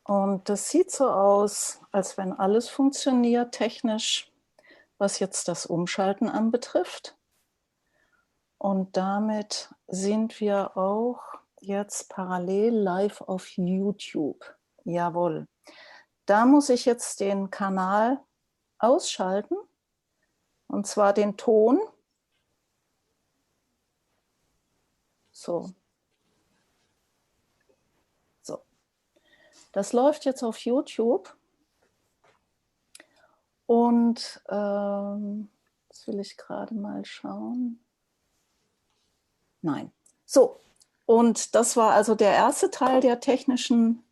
Und das sieht so aus, als wenn alles funktioniert technisch, was jetzt das Umschalten anbetrifft. Und damit sind wir auch jetzt parallel live auf YouTube. Jawohl. Da muss ich jetzt den Kanal ausschalten, und zwar den Ton. So. So. Das läuft jetzt auf YouTube. Und jetzt will ich gerade mal schauen. Nein. So, und das war also der erste Teil der technischen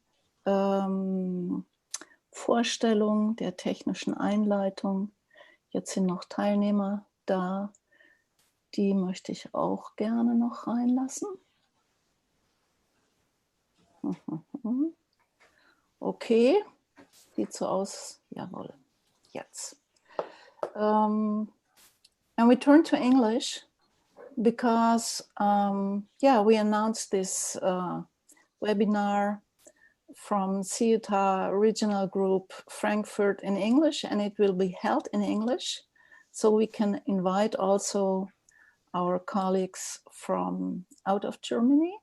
Vorstellung, der technischen Einleitung. Jetzt sind noch Teilnehmer da. Die möchte ich auch gerne noch reinlassen. Okay, sieht so aus. Jawohl, jetzt. And we turn to English because, yeah, we announced this webinar from CETA Regional Group Frankfurt in English, and it will be held in English. So we can invite also our colleagues from out of Germany.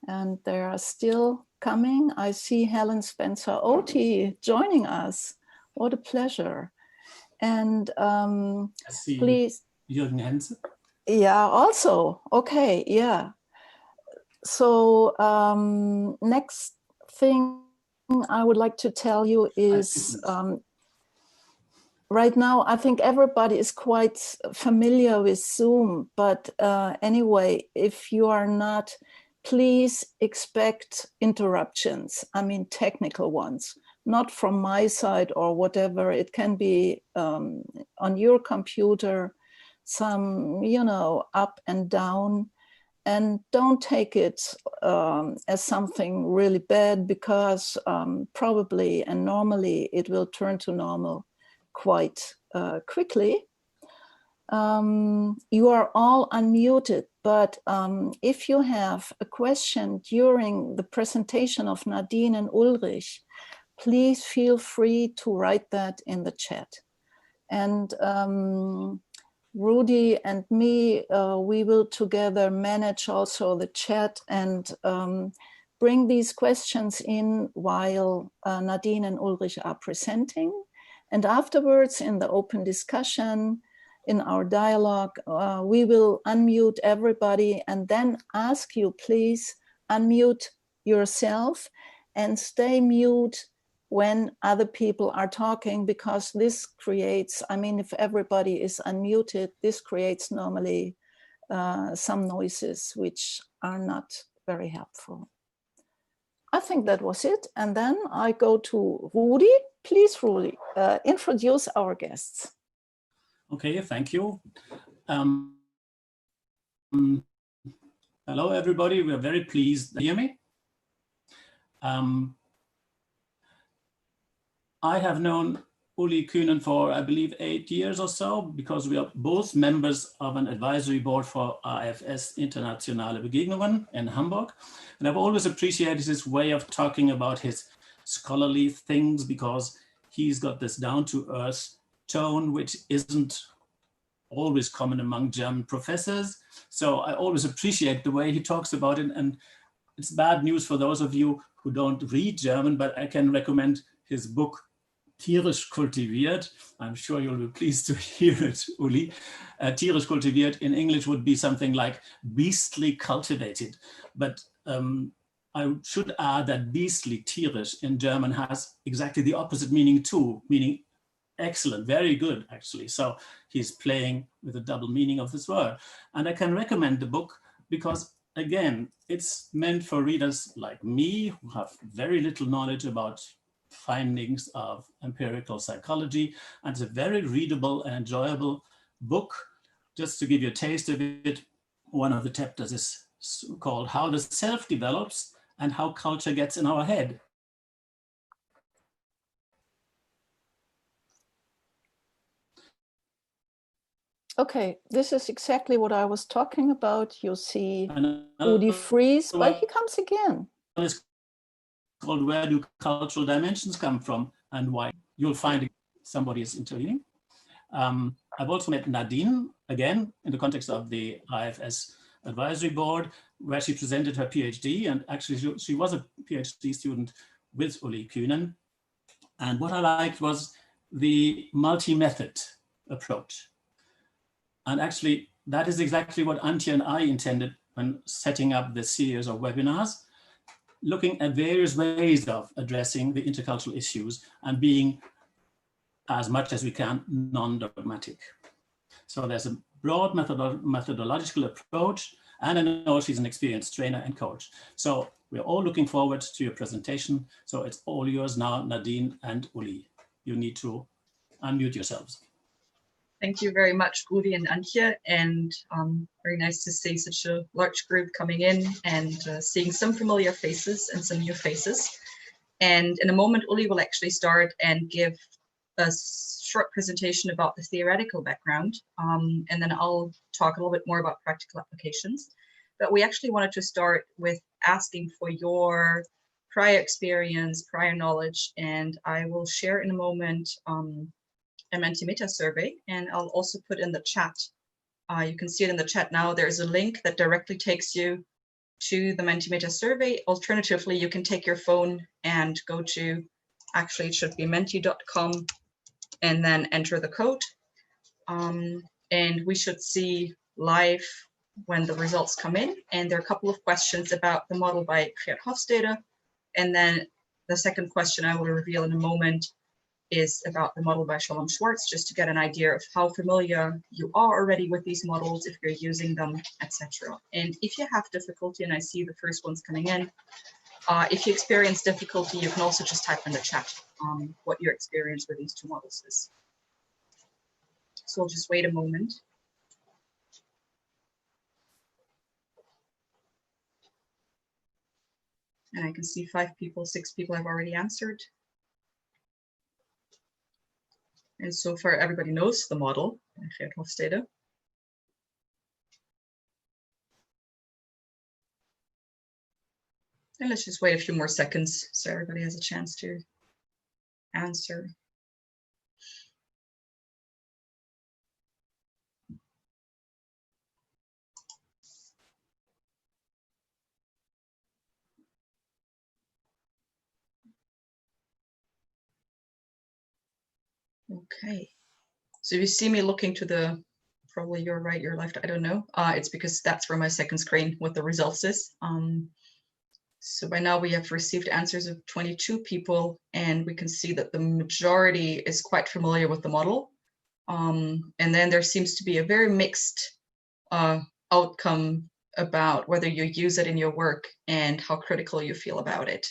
And they are still coming. I see Helen Spencer-Oti joining us. What a pleasure. And please. Jürgen Henze. Yeah, also. Okay, yeah. So next thing I would like to tell you is right now, I think everybody is quite familiar with Zoom, but anyway, if you are not, please expect interruptions. I mean, technical ones, not from my side or whatever. It can be on your computer, some, you know, up and down. And don't take it as something really bad, because probably and normally it will turn to normal quite quickly. You are all unmuted, but if you have a question during the presentation of Nadine and Ulrich, please feel free to write that in the chat. And Rudy and me, we will together manage also the chat and bring these questions in while Nadine and Ulrich are presenting. And afterwards, in the open discussion, in our dialogue, we will unmute everybody and then ask you, please unmute yourself and stay mute when other people are talking, because this creates, I mean, if everybody is unmuted, this creates normally some noises which are not very helpful. I think that was it. And then I go to Rudy. Please, Rudy, introduce our guests. Okay, thank you. Hello, everybody. We are very pleased. Hear me? I have known Ulrich Kühnen for, I believe, 8 years or so, because we are both members of an advisory board for AFS Internationale Begegnungen in Hamburg. And I've always appreciated his way of talking about his scholarly things, because he's got this down-to-earth tone, which isn't always common among German professors. So I always appreciate the way he talks about it. And it's bad news for those of you who don't read German, but I can recommend his book, Tierisch kultiviert. I'm sure you'll be pleased to hear it, Uli. Tierisch kultiviert in English would be something like beastly cultivated. But I should add that beastly, tierisch, in German has exactly the opposite meaning too, meaning excellent, very good, actually. So he's playing with the double meaning of this word. And I can recommend the book because, again, it's meant for readers like me who have very little knowledge about findings of empirical psychology. And it's a very readable and enjoyable book. Just to give you a taste of it, one of the chapters is called How the Self Develops and How Culture Gets in Our Head. Okay, this is exactly what I was talking about. You see Udi freeze, but he comes again. called Where Do Cultural Dimensions Come From and Why? You'll find somebody is intervening. I've also met Nadine, again, in the context of the IFS Advisory Board, where she presented her PhD, and actually she was a PhD student with Ulrich Kühnen. And what I liked was the multi-method approach. And actually, that is exactly what Antje and I intended when setting up this series of webinars, looking at various ways of addressing the intercultural issues and being, as much as we can, non-dogmatic. So there's a broad methodological approach, and I know she's an experienced trainer and coach. So we're all looking forward to your presentation. So it's all yours now, Nadine and Uli. You need to unmute yourselves. Thank you very much, Rudi and Antje, and very nice to see such a large group coming in and seeing some familiar faces and some new faces. And in a moment, Uli will actually start and give a short presentation about the theoretical background, and then I'll talk a little bit more about practical applications. But we actually wanted to start with asking for your prior experience, prior knowledge, and I will share in a moment a Mentimeter survey, and I'll also put in the chat. You can see it in the chat now. There's a link that directly takes you to the Mentimeter survey. Alternatively, you can take your phone and go to, actually it should be menti.com, and then enter the code. And we should see live when the results come in. And there are a couple of questions about the model by Geert Hofstede. And then the second question I will reveal in a moment is about the model by Shalom Schwartz, just to get an idea of how familiar you are already with these models, if you're using them, etc. And if you have difficulty, and I see the first ones coming in, if you experience difficulty, you can also just type in the chat what your experience with these two models is. So we'll just wait a moment. And I can see 5 people, 6 people have already answered. And so far, everybody knows the model, Geert Hofstede. And let's just wait a few more seconds so everybody has a chance to answer. Okay, so if you see me looking to the, probably your right, your left, I don't know. It's because that's where my second screen with the results is. So by now we have received answers of 22 people, and we can see that the majority is quite familiar with the model. And then there seems to be a very mixed outcome about whether you use it in your work and how critical you feel about it.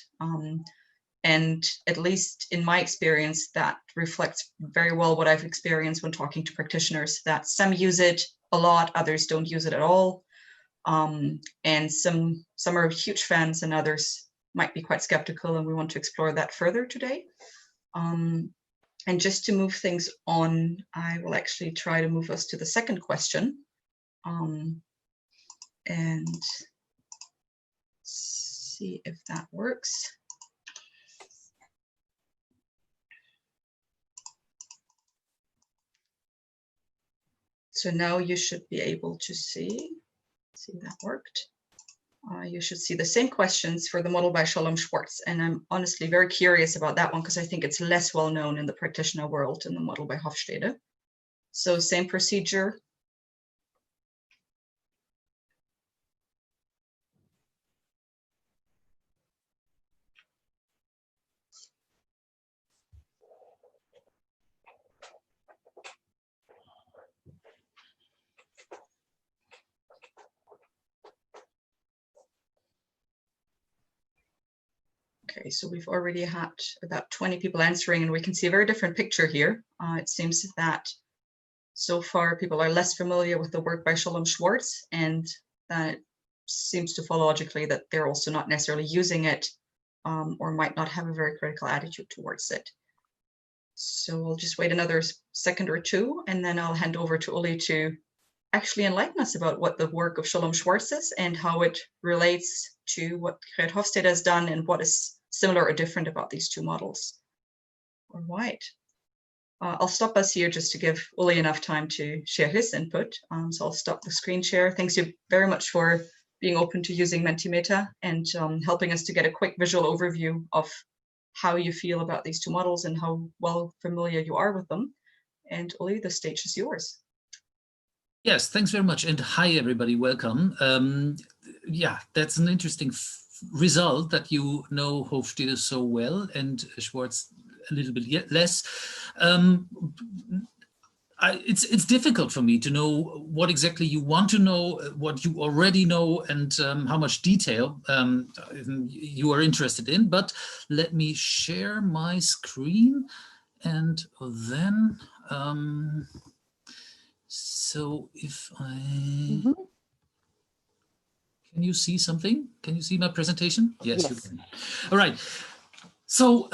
And at least in my experience, that reflects very well what I've experienced when talking to practitioners, that some use it a lot, others don't use it at all. And some are huge fans and others might be quite skeptical, and we want to explore that further today. And just to move things on, I will actually try to move us to the second question. And see if that works. So now you should be able to see that worked. You should see the same questions for the model by Shalom Schwartz. And I'm honestly very curious about that one because I think it's less well known in the practitioner world than the model by Hofstede. So same procedure. Okay, so we've already had about 20 people answering, and we can see a very different picture here. It seems that so far people are less familiar with the work by Shalom Schwartz, and that seems to follow logically that they're also not necessarily using it or might not have a very critical attitude towards it. So we'll just wait another second or two, and then I'll hand over to Uli to actually enlighten us about what the work of Shalom Schwartz is and how it relates to what Geert Hofstede has done and what is similar or different about these two models? All right. I'll stop us here just to give Uli enough time to share his input. So I'll stop the screen share. Thanks you very much for being open to using Mentimeter and helping us to get a quick visual overview of how you feel about these two models and how well familiar you are with them. And Uli, the stage is yours. Yes, thanks very much. And hi, everybody, welcome. Yeah, that's an interesting result that you know Hofstede so well and Schwartz a little bit less. It's difficult for me to know what exactly you want to know, what you already know, and how much detail you are interested in. But let me share my screen, and then so if I can you see something? Can you see my presentation? Yes, you can. All right. So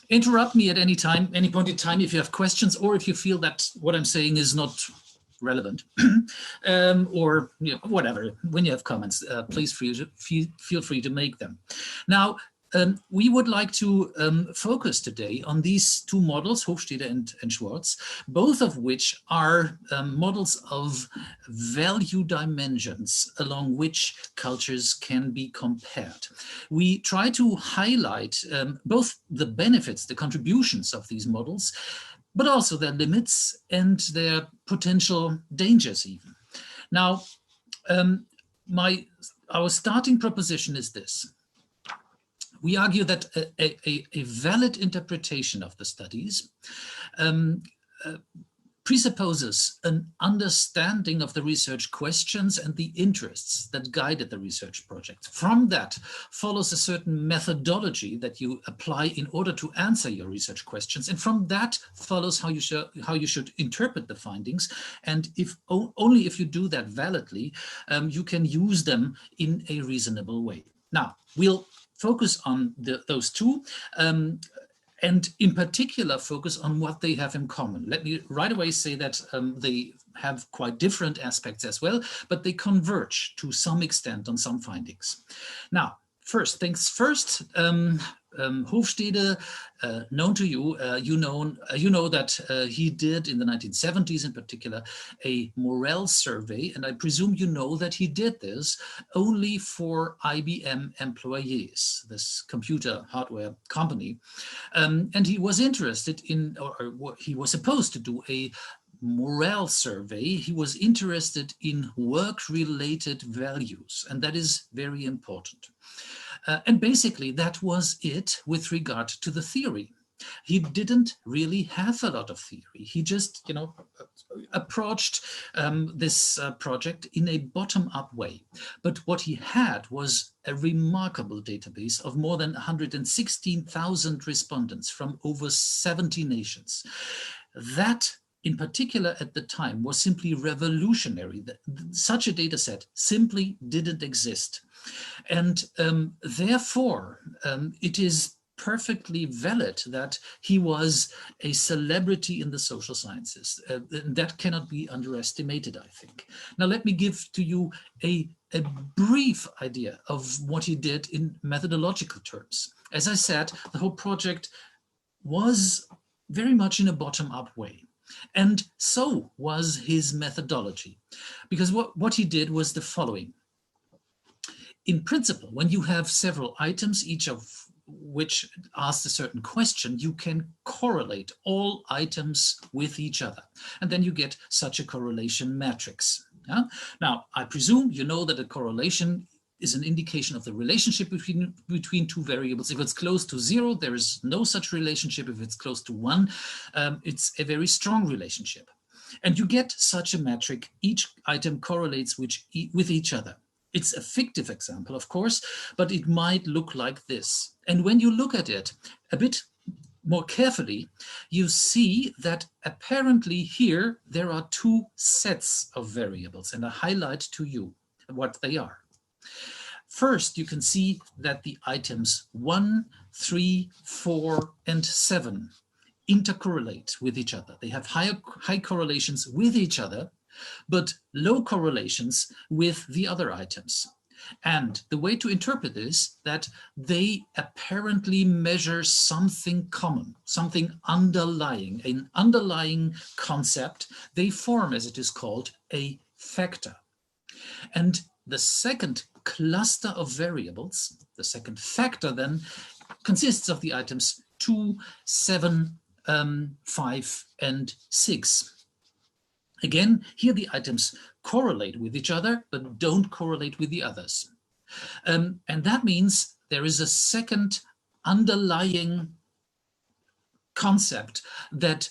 interrupt me at any time, any point in time, if you have questions or if you feel that what I'm saying is not relevant or whatever. When you have comments, please feel free to make them. Now, we would like to focus today on these two models, Hofstede and Schwartz, both of which are models of value dimensions along which cultures can be compared. We try to highlight both the benefits, the contributions of these models, but also their limits and their potential dangers even. Now, our starting proposition is this. We argue that a valid interpretation of the studies presupposes an understanding of the research questions and the interests that guided the research project. From that follows a certain methodology that you apply in order to answer your research questions. And from that follows how you should interpret the findings. And only if you do that validly, you can use them in a reasonable way. Now, we'll focus on those two, and in particular focus on what they have in common. Let me right away say that they have quite different aspects as well, but they converge to some extent on some findings. Now, first things first, Hofstede, known to you, you know that he did in the 1970s in particular a morale survey, and I presume you know that he did this only for IBM employees, this computer hardware company, and he was interested in, or he was supposed to do a morale survey. He was interested in work-related values, and that is very important. And basically, that was it with regard to the theory. He didn't really have a lot of theory. He just, approached this project in a bottom-up way. But what he had was a remarkable database of more than 116,000 respondents from over 70 nations. That, in particular at the time, was simply revolutionary. Such a data set simply didn't exist. And therefore, it is perfectly valid that he was a celebrity in the social sciences. That cannot be underestimated, I think. Now, let me give to you a brief idea of what he did in methodological terms. As I said, the whole project was very much in a bottom-up way. And so was his methodology, because what he did was the following. In principle, when you have several items, each of which asks a certain question, you can correlate all items with each other. And then you get such a correlation matrix. Yeah? Now, I presume you know that a correlation is an indication of the relationship between two variables. If it's close to 0, there is no such relationship. If it's close to 1, it's a very strong relationship. And you get such a metric. Each item correlates with each other. It's a fictive example, of course, but it might look like this. And when you look at it a bit more carefully, you see that apparently here there are two sets of variables, and I highlight to you what they are. First, you can see that the items 1, 3, 4, and 7 intercorrelate with each other. They have high correlations with each other, but low correlations with the other items. And the way to interpret this, that they apparently measure something common, something underlying, an underlying concept. They form, as it is called, a factor. And the second cluster of variables, the second factor then, consists of the items 2, 7, 5, and 6. Again, here the items correlate with each other, but don't correlate with the others. And that means there is a second underlying concept that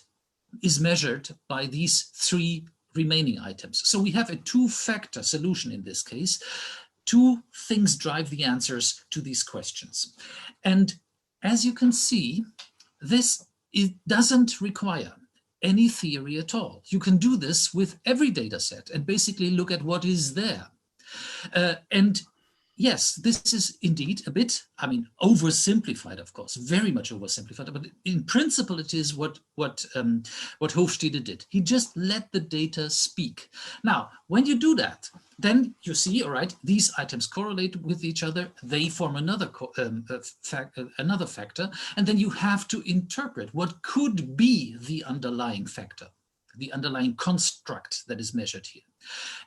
is measured by these 3 remaining items. So we have a 2-factor solution in this case. 2 things drive the answers to these questions. And as you can see, it doesn't require any theory at all. You can do this with every data set and basically look at what is there. And yes, this is indeed a bit, oversimplified, of course, very much oversimplified, but in principle, it is what Hofstede did. He just let the data speak. Now, when you do that, then you see, all right, these items correlate with each other. They form another factor, and then you have to interpret what could be the underlying factor, the underlying construct that is measured here.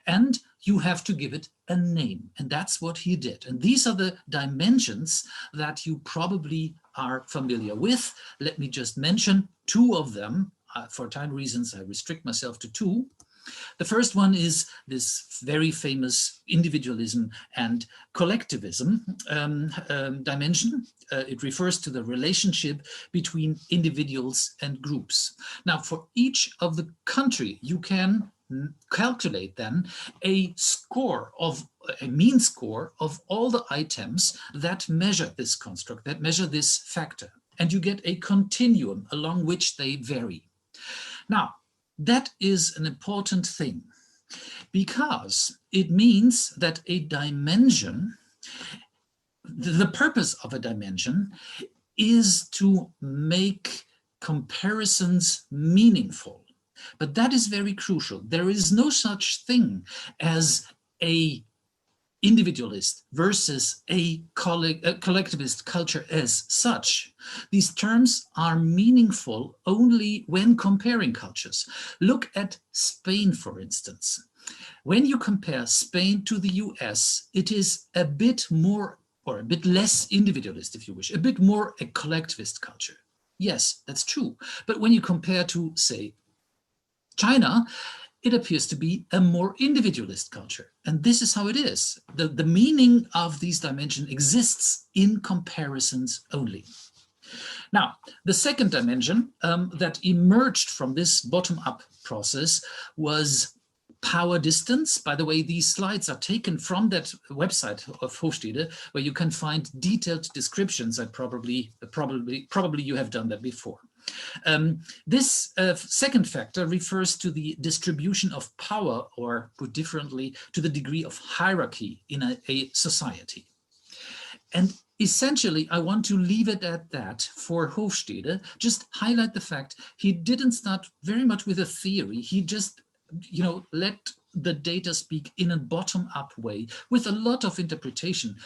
And you have to give it a name, and that's what he did. And these are the dimensions that you probably are familiar with. Let me just mention 2 of them. For time reasons, I restrict myself to 2. The first one is this very famous individualism and collectivism dimension. It refers to the relationship between individuals and groups. Now, for each of the country, you can calculate then a mean score of all the items that measure this construct, that measure this factor. And you get a continuum along which they vary. Now, that is an important thing because it means that a dimension, the purpose of a dimension is to make comparisons meaningful. But that is very crucial. There is no such thing as a individualist versus a collectivist culture as such. These terms are meaningful only when comparing cultures. Look at Spain, for instance. When you compare Spain to the US, it is a bit more or a bit less individualist, if you wish, a bit more a collectivist culture. Yes, that's true. But when you compare to, say, China, it appears to be a more individualist culture. And this is how it is. The meaning of these dimensions exists in comparisons only. Now, the second dimension that emerged from this bottom-up process was power distance. By the way, these slides are taken from that website of Hofstede, where you can find detailed descriptions. Probably you have done that before. This second factor refers to the distribution of power, or put differently, to the degree of hierarchy in a society. And essentially, I want to leave it at that for Hofstede, just highlight the fact he didn't start very much with a theory. He just, let the data speak in a bottom-up way with a lot of interpretation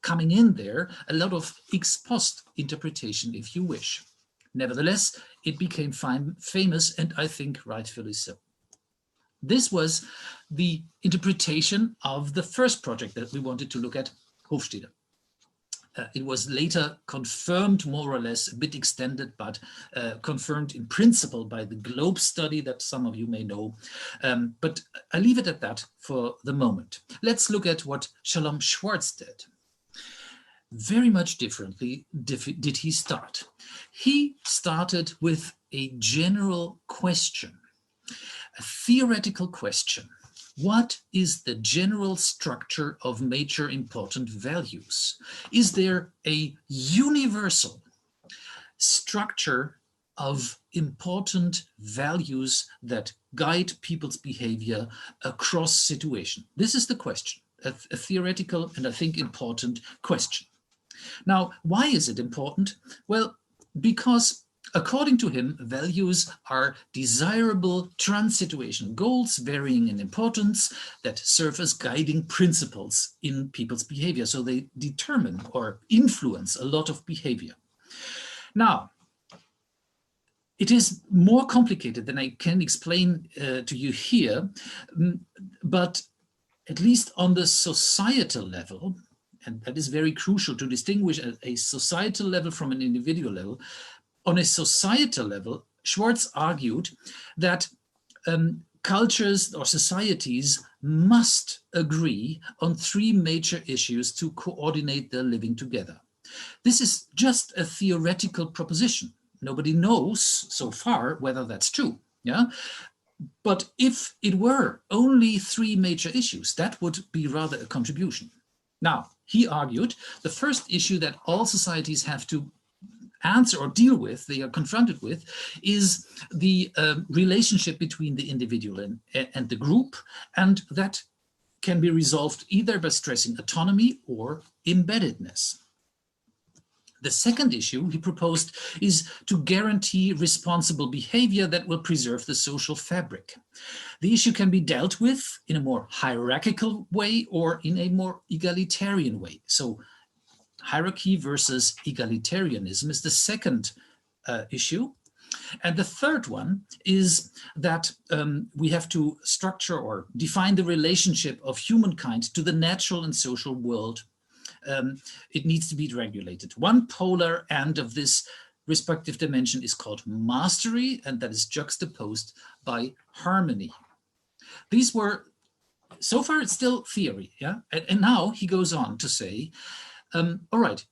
coming in there, a lot of ex post interpretation, if you wish. Nevertheless, it became famous, and I think rightfully so. This was the interpretation of the first project that we wanted to look at, Hofstede. It was later confirmed, more or less, a bit extended, but confirmed in principle by the Globe study that some of you may know. But I leave it at that for the moment. Let's look at what Shalom Schwartz did. Very much differently did he start. He started with a general question, a theoretical question. What is the general structure of major important values? Is there a universal structure of important values that guide people's behavior across situation? This is the question, a theoretical and I think important question. Now, why is it important? Well, because According to him, values are desirable transsituation goals varying in importance that serve as guiding principles in people's behavior. So they determine or influence a lot of behavior. Now, it is more complicated than I can explain to you here, but at least on the societal level, and that is very crucial to distinguish a societal level from an individual level. On a societal level, Schwartz argued that cultures or societies must agree on three major issues to coordinate their living together. This is just a theoretical proposition. Nobody knows so far whether that's true. Yeah. But if it were only three major issues, that would be rather a contribution. Now, he argued the first issue that all societies have to answer or deal with, they are confronted with, is the relationship between the individual and the group, and that can be resolved either by stressing autonomy or embeddedness. The second issue he proposed is to guarantee responsible behavior that will preserve the social fabric. The issue can be dealt with in a more hierarchical way or in a more egalitarian way. So hierarchy versus egalitarianism is the second issue. And the third one is that we have to structure or define the relationship of humankind to the natural and social world. It needs to be regulated. One polar end of this respective dimension is called mastery, and that is juxtaposed by harmony. These were, so far it's still theory, yeah? And now he goes on to say, all right,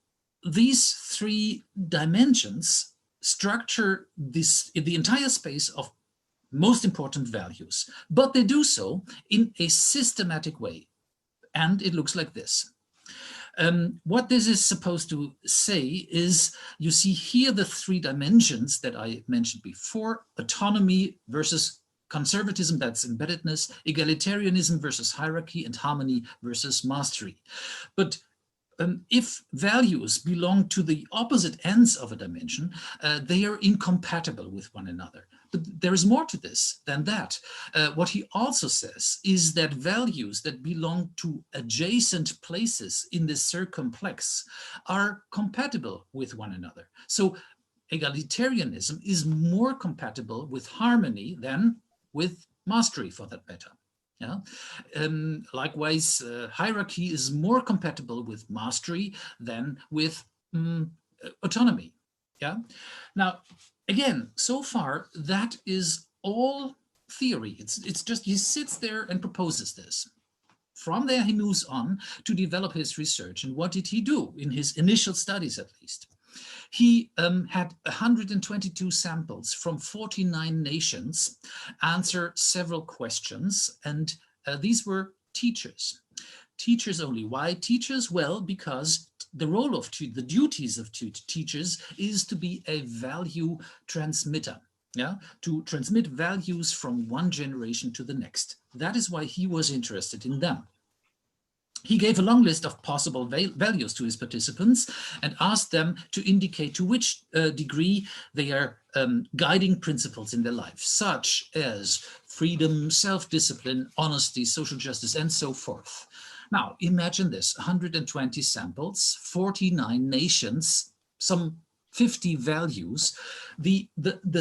these three dimensions structure the entire space of most important values, but they do so in a systematic way. And it looks like this. What this is supposed to say is, you see here the three dimensions that I mentioned before: autonomy versus conservatism, that's embeddedness, egalitarianism versus hierarchy, and harmony versus mastery. But if values belong to the opposite ends of a dimension, they are incompatible with one another. But there is more to this than that. What he also says is that values that belong to adjacent places in the circumplex are compatible with one another. So egalitarianism is more compatible with harmony than with mastery, for that matter. Yeah. Likewise, hierarchy is more compatible with mastery than with autonomy. Yeah. Now, again, so far that is all theory. It's just he sits there and proposes this. From there, he moves on to develop his research. And what did he do in his initial studies, at least? He had 122 samples from 49 nations answer several questions, and these were teachers. Teachers only. Why teachers? Well, because the role of the duties of teachers is to be a value transmitter, yeah, to transmit values from one generation to the next. That is why he was interested in them. He gave a long list of possible values to his participants and asked them to indicate to which degree they are guiding principles in their life, such as freedom, self-discipline, honesty, social justice, and so forth. Now, imagine this: 120 samples, 49 nations, some 50 values. The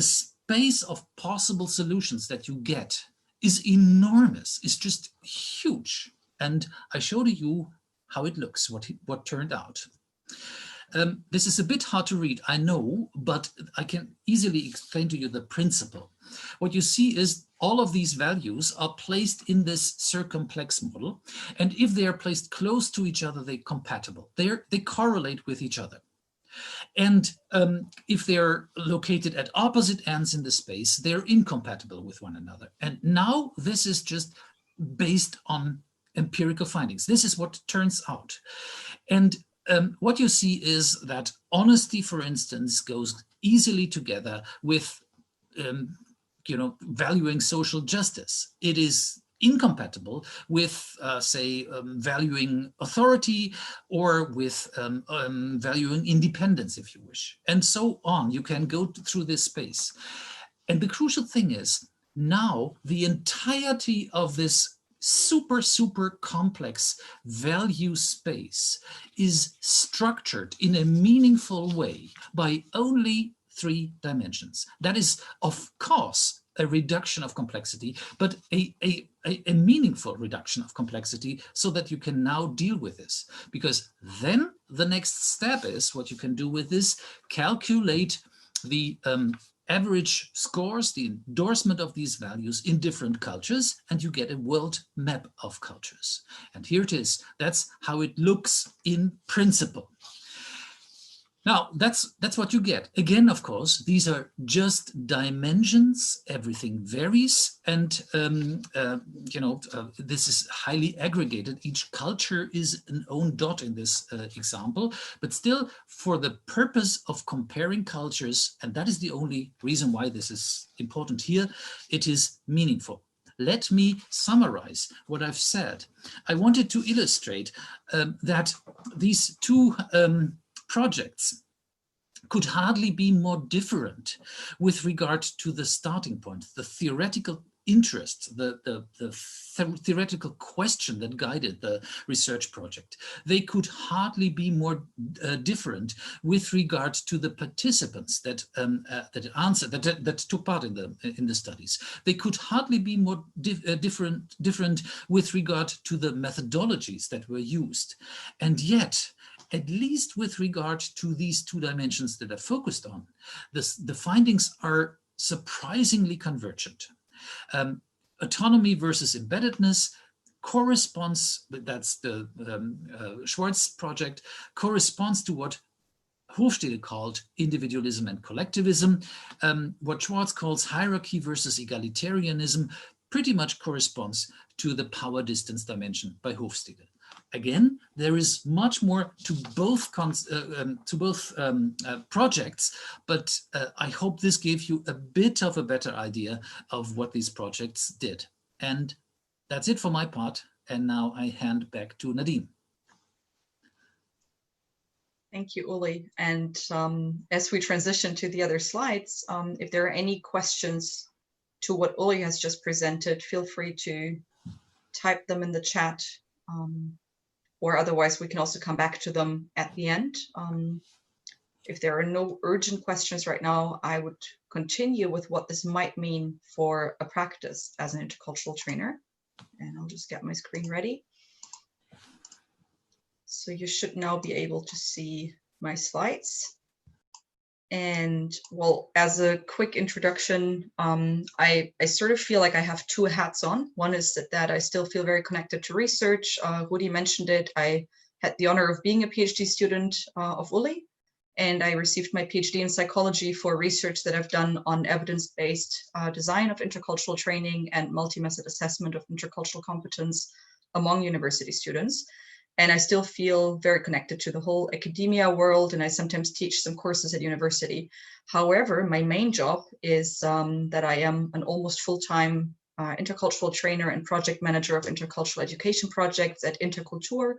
space of possible solutions that you get is enormous. It's just huge. And I showed you how it looks, what turned out. This is a bit hard to read, I know, but I can easily explain to you the principle. What you see is all of these values are placed in this circumplex model. And if they are placed close to each other, they're compatible. They correlate with each other. And if they're located at opposite ends in the space, they're incompatible with one another. And now this is just based on empirical findings. This is what turns out. And what you see is that honesty, for instance, goes easily together with valuing social justice. It is incompatible with, say, valuing authority or with valuing independence, if you wish, and so on. You can go through this space. And the crucial thing is, now the entirety of this super, super complex value space is structured in a meaningful way by only 3 dimensions. That is, of course, a reduction of complexity, but a meaningful reduction of complexity, so that you can now deal with this. Because then the next step is, what you can do with this, calculate the average scores, the endorsement of these values in different cultures, and you get a world map of cultures. And here it is. That's how it looks in principle. Now, that's what you get. Again, of course, these are just dimensions. Everything varies, and this is highly aggregated. Each culture is an own dot in this example, but still, for the purpose of comparing cultures, and that is the only reason why this is important here, it is meaningful. Let me summarize what I've said. I wanted to illustrate that these 2 projects could hardly be more different with regard to the starting point, the theoretical interest, the theoretical question that guided the research project. They could hardly be more different with regard to the participants that took part in the studies. They could hardly be more different with regard to the methodologies that were used. And yet, at least with regard to these 2 dimensions that are focused on, the findings are surprisingly convergent. Autonomy versus embeddedness corresponds, that's the Schwartz project, corresponds to what Hofstede called individualism and collectivism. What Schwartz calls hierarchy versus egalitarianism pretty much corresponds to the power distance dimension by Hofstede. Again, there is much more to both projects, but I hope this gave you a bit of a better idea of what these projects did. And that's it for my part. And now I hand back to Nadine. Thank you, Uli. And as we transition to the other slides, if there are any questions to what Uli has just presented, feel free to type them in the chat. Or otherwise, we can also come back to them at the end. If there are no urgent questions right now, I would continue with what this might mean for a practice as an intercultural trainer. And I'll just get my screen ready. So you should now be able to see my slides. And well, as a quick introduction, I sort of feel like I have 2 hats on. One is that I still feel very connected to research. Rudi mentioned it. I had the honor of being a PhD student of Uli, and I received my PhD in psychology for research that I've done on evidence-based design of intercultural training and multi-method assessment of intercultural competence among university students. And I still feel very connected to the whole academia world, and I sometimes teach some courses at university. However, my main job is that I am an almost full-time intercultural trainer and project manager of intercultural education projects at Interculture.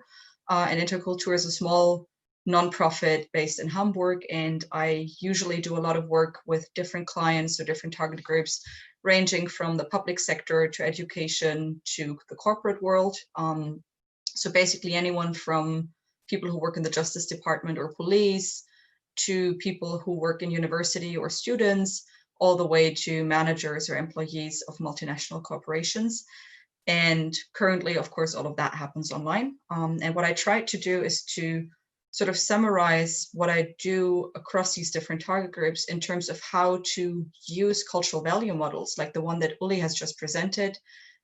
And Interculture is a small nonprofit based in Hamburg, and I usually do a lot of work with different clients or different target groups, ranging from the public sector to education to the corporate world. So basically anyone from people who work in the Justice Department or police to people who work in university or students, all the way to managers or employees of multinational corporations. And currently, of course, all of that happens online. And what I try to do is to sort of summarize what I do across these different target groups in terms of how to use cultural value models like the one that Uli has just presented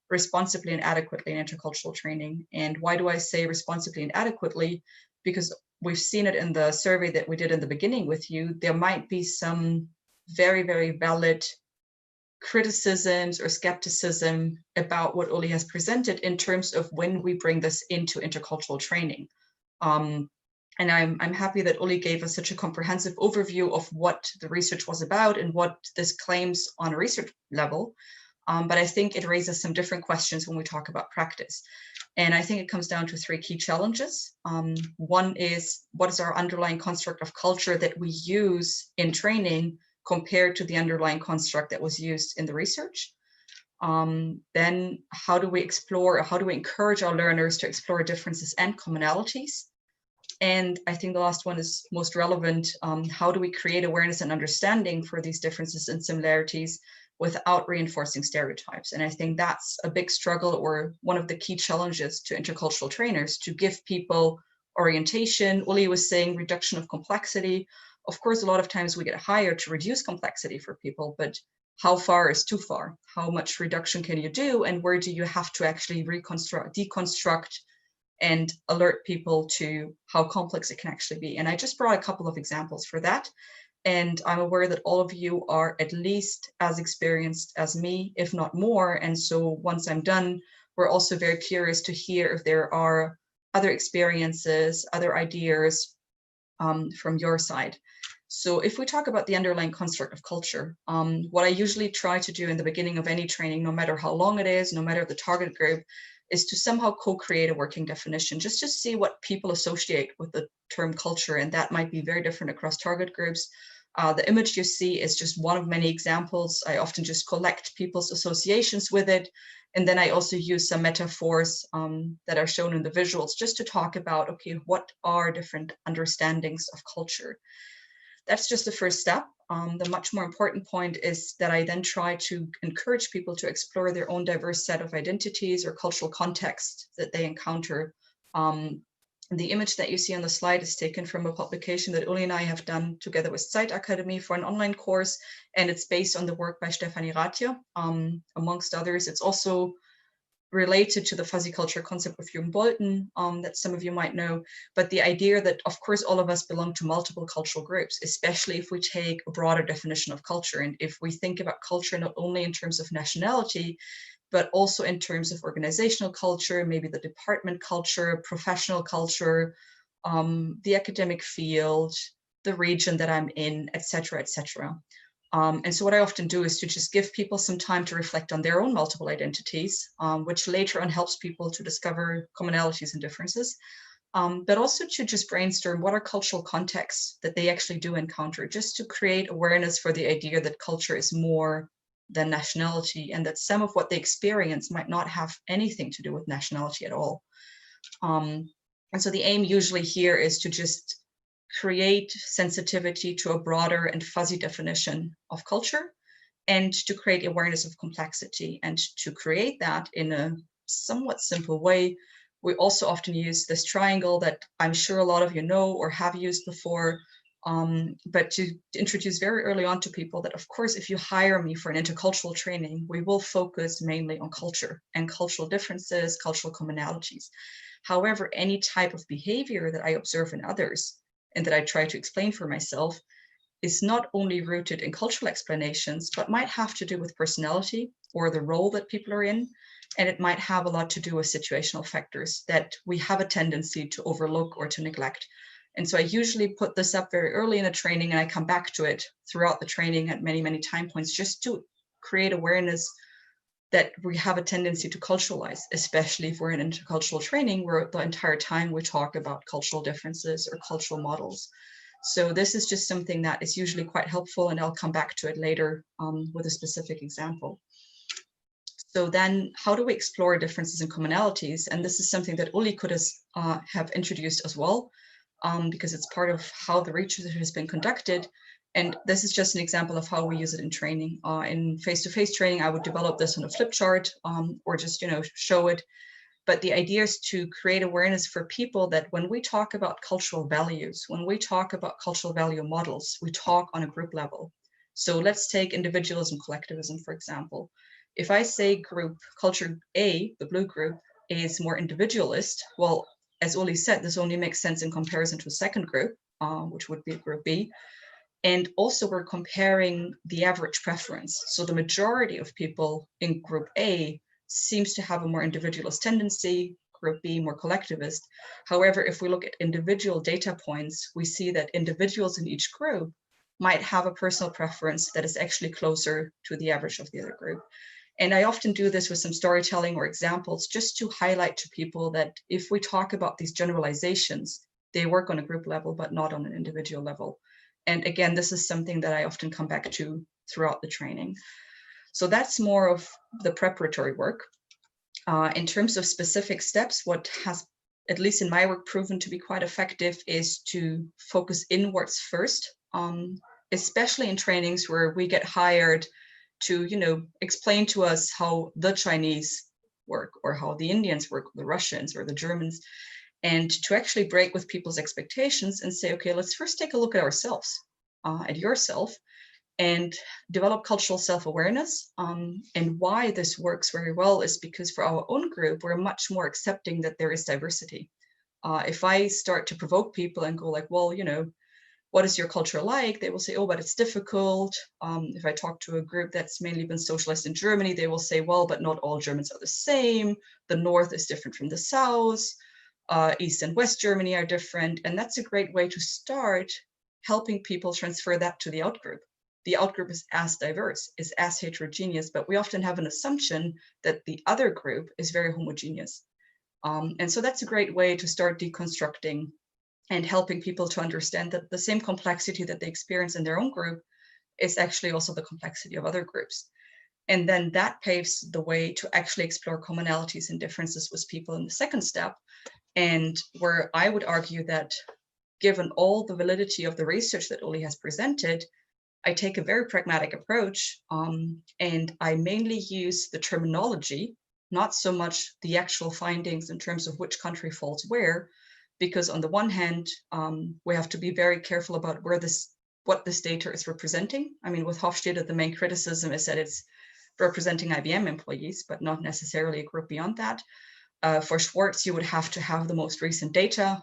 responsibly and adequately in intercultural training. And why do I say responsibly and adequately? Because we've seen it in the survey that we did in the beginning with you. There might be some very, very valid criticisms or skepticism about what Uli has presented in terms of when we bring this into intercultural training. And I'm happy that Uli gave us such a comprehensive overview of what the research was about and what this claims on a research level. but I think it raises some different questions when we talk about practice. And I think it comes down to three key challenges. One is, what is our underlying construct of culture that we use in training compared to the underlying construct that was used in the research? Then how do we explore, or how do we encourage our learners to explore differences and commonalities? And I think the last one is most relevant. How do we create awareness and understanding for these differences and similarities without reinforcing stereotypes? And I think that's a big struggle, or one of the key challenges to intercultural trainers, to give people orientation. Uli was saying reduction of complexity. Of course, a lot of times we get hired to reduce complexity for people, but how far is too far? How much reduction can you do? And where do you have to actually deconstruct and alert people to how complex it can actually be? And I just brought a couple of examples for that. And I'm aware that all of you are at least as experienced as me, if not more. And so once I'm done, we're also very curious to hear if there are other experiences, other ideas from your side. So if we talk about the underlying construct of culture, what I usually try to do in the beginning of any training, no matter how long it is, no matter the target group, is to somehow co-create a working definition, just to see what people associate with the term culture. And that might be very different across target groups. The image you see is just one of many examples. I often just collect people's associations with it. And then I also use some metaphors that are shown in the visuals, just to talk about, okay, what are different understandings of culture? That's just the first step. The much more important point is that I then try to encourage people to explore their own diverse set of identities or cultural context that they encounter. The image that you see on the slide is taken from a publication that Uli and I have done together with Zeitakademie for an online course, and it's based on the work by Stefanie Rathje, amongst others. It's also related to the fuzzy culture concept of Jürgen Bolton that some of you might know, but the idea that, of course, all of us belong to multiple cultural groups, especially if we take a broader definition of culture. And if we think about culture not only in terms of nationality, but also in terms of organizational culture, maybe the department culture, professional culture, the academic field, the region that I'm in, et cetera, et cetera. And so what I often do is to just give people some time to reflect on their own multiple identities, which later on helps people to discover commonalities and differences, but also to just brainstorm what are cultural contexts that they actually do encounter, just to create awareness for the idea that culture is more than nationality, and that some of what they experience might not have anything to do with nationality at all. And so the aim usually here is to just create sensitivity to a broader and fuzzy definition of culture, and to create awareness of complexity. And to create that in a somewhat simple way, we also often use this triangle that I'm sure a lot of you know or have used before, but to introduce very early on to people that, of course, if you hire me for an intercultural training, we will focus mainly on culture and cultural differences, cultural commonalities. However, any type of behavior that I observe in others and that I try to explain for myself is not only rooted in cultural explanations, but might have to do with personality or the role that people are in. And it might have a lot to do with situational factors that we have a tendency to overlook or to neglect. And so I usually put this up very early in a training, and I come back to it throughout the training at many, many time points, just to create awareness that we have a tendency to culturalize, especially if we're in intercultural training, where the entire time we talk about cultural differences or cultural models. So this is just something that is usually quite helpful, and I'll come back to it later with a specific example. So then how do we explore differences and commonalities? And this is something that Uli could have introduced as well, because it's part of how the research has been conducted. And this is just an example of how we use it in training. In face-to-face training, I would develop this on a flip chart or just, show it. But the idea is to create awareness for people that when we talk about cultural values, when we talk about cultural value models, we talk on a group level. So let's take individualism, collectivism, for example. If I say group culture A, the blue group, is more individualist, well, as Uli said, this only makes sense in comparison to a second group, which would be group B. And also we're comparing the average preference. So the majority of people in group A seems to have a more individualist tendency, group B more collectivist. However, if we look at individual data points, we see that individuals in each group might have a personal preference that is actually closer to the average of the other group. And I often do this with some storytelling or examples just to highlight to people that if we talk about these generalizations, they work on a group level, but not on an individual level. And again, this is something that I often come back to throughout the training. So that's more of the preparatory work. In terms of specific steps, what has, at least in my work, proven to be quite effective is to focus inwards first, especially in trainings where we get hired to, you know, explain to us how the Chinese work, or how the Indians work, the Russians or the Germans, and to actually break with people's expectations and say, okay, let's first take a look at ourselves, at yourself, and develop cultural self-awareness. And why this works very well is because for our own group, we're much more accepting that there is diversity. If I start to provoke people and go like, well, you know, what is your culture like? They will say, oh, but it's difficult. If I talk to a group that's mainly been socialized in Germany, they will say, well, but not all Germans are the same. The North is different from the South. East and West Germany are different. And that's a great way to start helping people transfer that to the outgroup. The outgroup is as diverse, is as heterogeneous, but we often have an assumption that the other group is very homogeneous. And so that's a great way to start deconstructing and helping people to understand that the same complexity that they experience in their own group is actually also the complexity of other groups. And then that paves the way to actually explore commonalities and differences with people in the second step. And where I would argue that given all the validity of the research that Uli has presented, I take a very pragmatic approach, and I mainly use the terminology, not so much the actual findings in terms of which country falls where, because on the one hand, we have to be very careful about what this data is representing. I mean, with Hofstede, the main criticism is that it's representing IBM employees, but not necessarily a group beyond that. For Schwartz, you would have to have the most recent data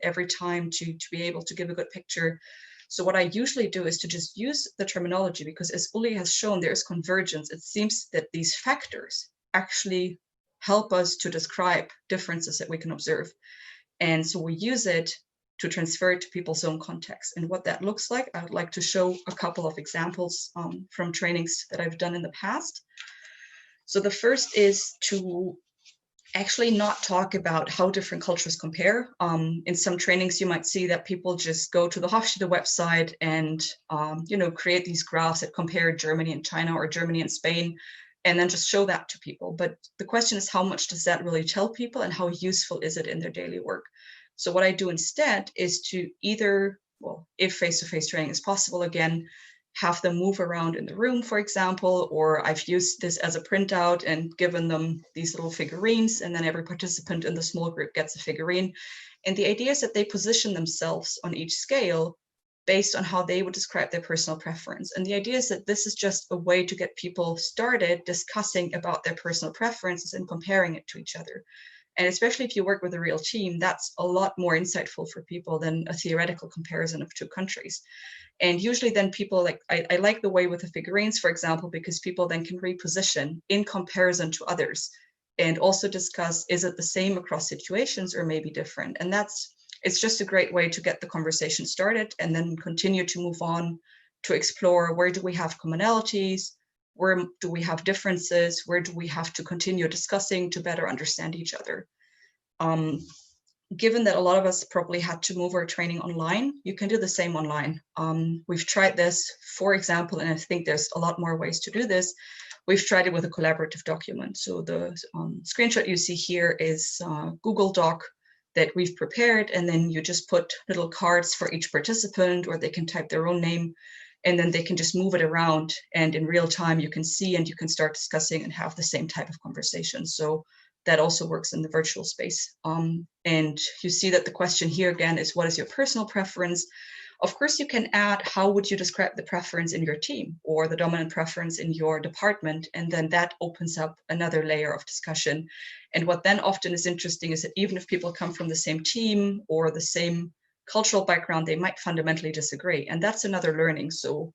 every time to be able to give a good picture. So what I usually do is to just use the terminology, because as Uli has shown, there's convergence. It seems that these factors actually help us to describe differences that we can observe. And so we use it to transfer it to people's own context. And what that looks like, I would like to show a couple of examples from trainings that I've done in the past. So the first is to actually not talk about how different cultures compare. In some trainings, you might see that people just go to the Hofstede website and create these graphs that compare Germany and China or Germany and Spain, and then just show that to people. But the question is, how much does that really tell people, and how useful is it in their daily work? So what I do instead is to either, well, if face-to-face training is possible, again, have them move around in the room, for example, or I've used this as a printout and given them these little figurines, and then every participant in the small group gets a figurine. And the idea is that they position themselves on each scale based on how they would describe their personal preference. And the idea is that this is just a way to get people started discussing about their personal preferences and comparing it to each other. And especially if you work with a real team, that's a lot more insightful for people than a theoretical comparison of two countries. And usually then people I like the way with the figurines, for example, because people then can reposition in comparison to others and also discuss, is it the same across situations or maybe different? And it's just a great way to get the conversation started and then continue to move on to explore, where do we have commonalities? Where do we have differences? Where do we have to continue discussing to better understand each other? Given that a lot of us probably had to move our training online, you can do the same online. We've tried this, for example, and I think there's a lot more ways to do this. We've tried it with a collaborative document. So the screenshot you see here is Google Doc that we've prepared, and then you just put little cards for each participant, or they can type their own name, and then they can just move it around, and in real time you can see and you can start discussing and have the same type of conversation. So that also works in the virtual space. And you see that the question here again is, what is your personal preference? Of course, you can add, how would you describe the preference in your team or the dominant preference in your department? And then that opens up another layer of discussion. And what then often is interesting is that even if people come from the same team or the same cultural background, they might fundamentally disagree. And that's another learning. So